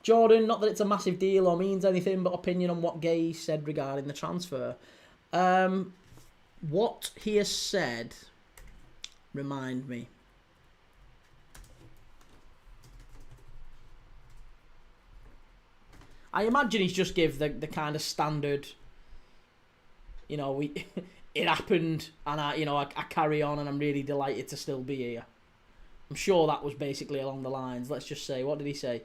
Jordan, not that it's a massive deal or means anything, but opinion on what Gay said regarding the transfer. What he has said, remind me. I imagine he's just give the kind of standard, you know, it happened and I carry on and I'm really delighted to still be here. I'm sure that was basically along the lines. Let's just say, what did he say?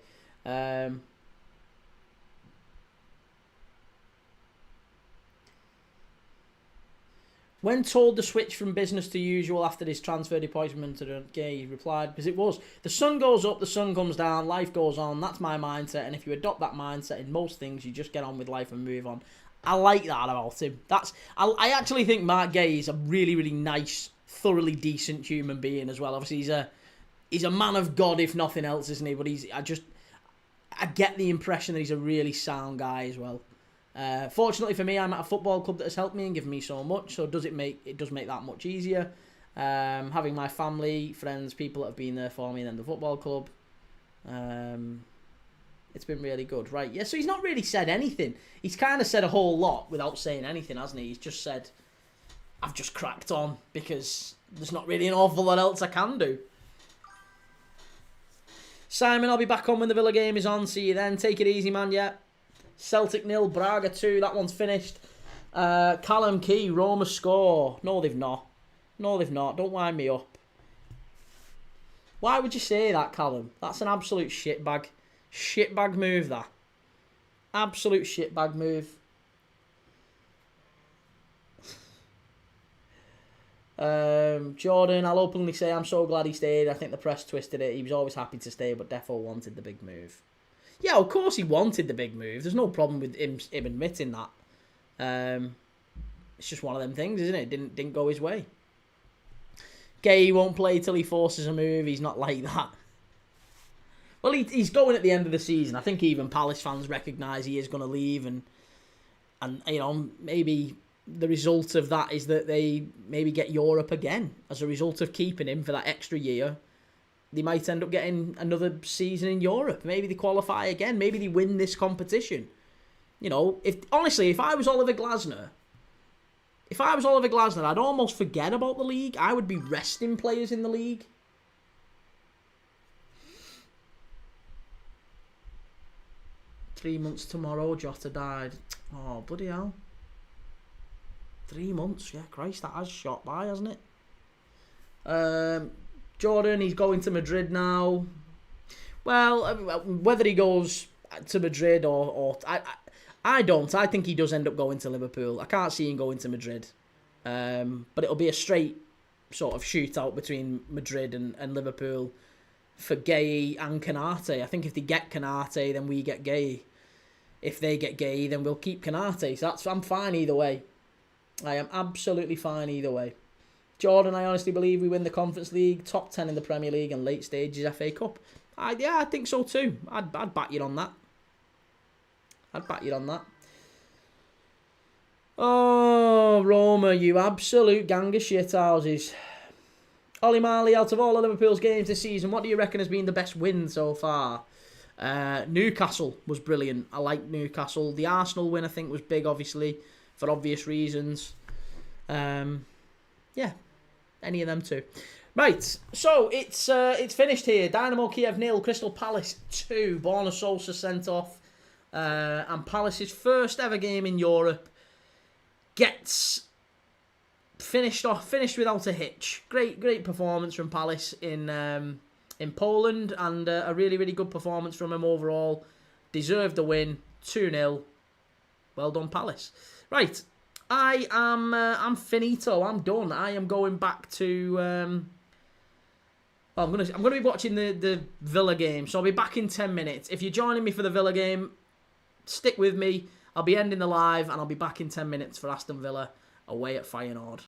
When told to switch from business to usual after his transfer appointment to Gay, he replied, because it was, the sun goes up, the sun comes down, life goes on, that's my mindset, and if you adopt that mindset in most things, you just get on with life and move on. I like that about him. I actually think Mark Gay is a really, really nice, thoroughly decent human being as well. Obviously, he's a man of God, if nothing else, isn't he? But I get the impression that he's a really sound guy as well. Fortunately for me, I'm at a football club that has helped me and given me so much, so it does make that much easier. Having my family, friends, people that have been there for me, and then the football club. It's been really good, right? Yeah, so he's not really said anything. He's kind of said a whole lot without saying anything, hasn't he? He's just said, I've just cracked on because there's not really an awful lot else I can do. Simon, I'll be back on when the Villa game is on. See you then. Take it easy, man, yeah. Celtic 0, Braga 2. That one's finished. Callum Key, Roma score. No, they've not. No, they've not. Don't wind me up. Why would you say that, Callum? That's an absolute shitbag. Shitbag move, that. Absolute shitbag move. Jordan, I'll openly say I'm so glad he stayed. I think the press twisted it. He was always happy to stay, but defo wanted the big move. Yeah, of course he wanted the big move. There's no problem with him admitting that. It's just one of them things, isn't it? Didn't go his way. Gay won't play till he forces a move. He's not like that. Well, he's going at the end of the season. I think even Palace fans recognise he is going to leave, and you know, maybe the result of that is that they maybe get Europe again as a result of keeping him for that extra year. They might end up getting another season in Europe. Maybe they qualify again. Maybe they win this competition. You know, if I was Oliver Glasner, I'd almost forget about the league. I would be resting players in the league. Three months tomorrow, Jota died. Oh, bloody hell. 3 months, yeah, Christ, that has shot by, hasn't it? Jordan, he's going to Madrid now. Well, whether he goes to Madrid or I don't. I think he does end up going to Liverpool. I can't see him going to Madrid. But it'll be a straight sort of shootout between Madrid and Liverpool for Gay and Canate. I think if they get Canate, then we get Gay. If they get Gay, then we'll keep Canate. So I'm fine either way. I am absolutely fine either way. Jordan, I honestly believe we win the Conference League, top 10 in the Premier League and late stages FA Cup. I think so too. I'd back you on that. Oh, Roma, you absolute gang of shithouses. Ollie Marley, out of all of Liverpool's games this season, what do you reckon has been the best win so far? Newcastle was brilliant. I like Newcastle. The Arsenal win, I think, was big, obviously, for obvious reasons. Yeah, any of them too. Right, so it's finished here. Dynamo Kyiv 0, Crystal Palace 2. Borna Sosa sent off. And Palace's first ever game in Europe gets finished without a hitch. Great performance from Palace in Poland, and a really, really good performance from him overall. Deserved the win, 2-0. Well done, Palace. Right, I'm finito. I'm done. I am going back to. I'm gonna be watching the Villa game, so I'll be back in 10 minutes. If you're joining me for the Villa game, stick with me. I'll be ending the live, and I'll be back in 10 minutes for Aston Villa away at Feyenoord.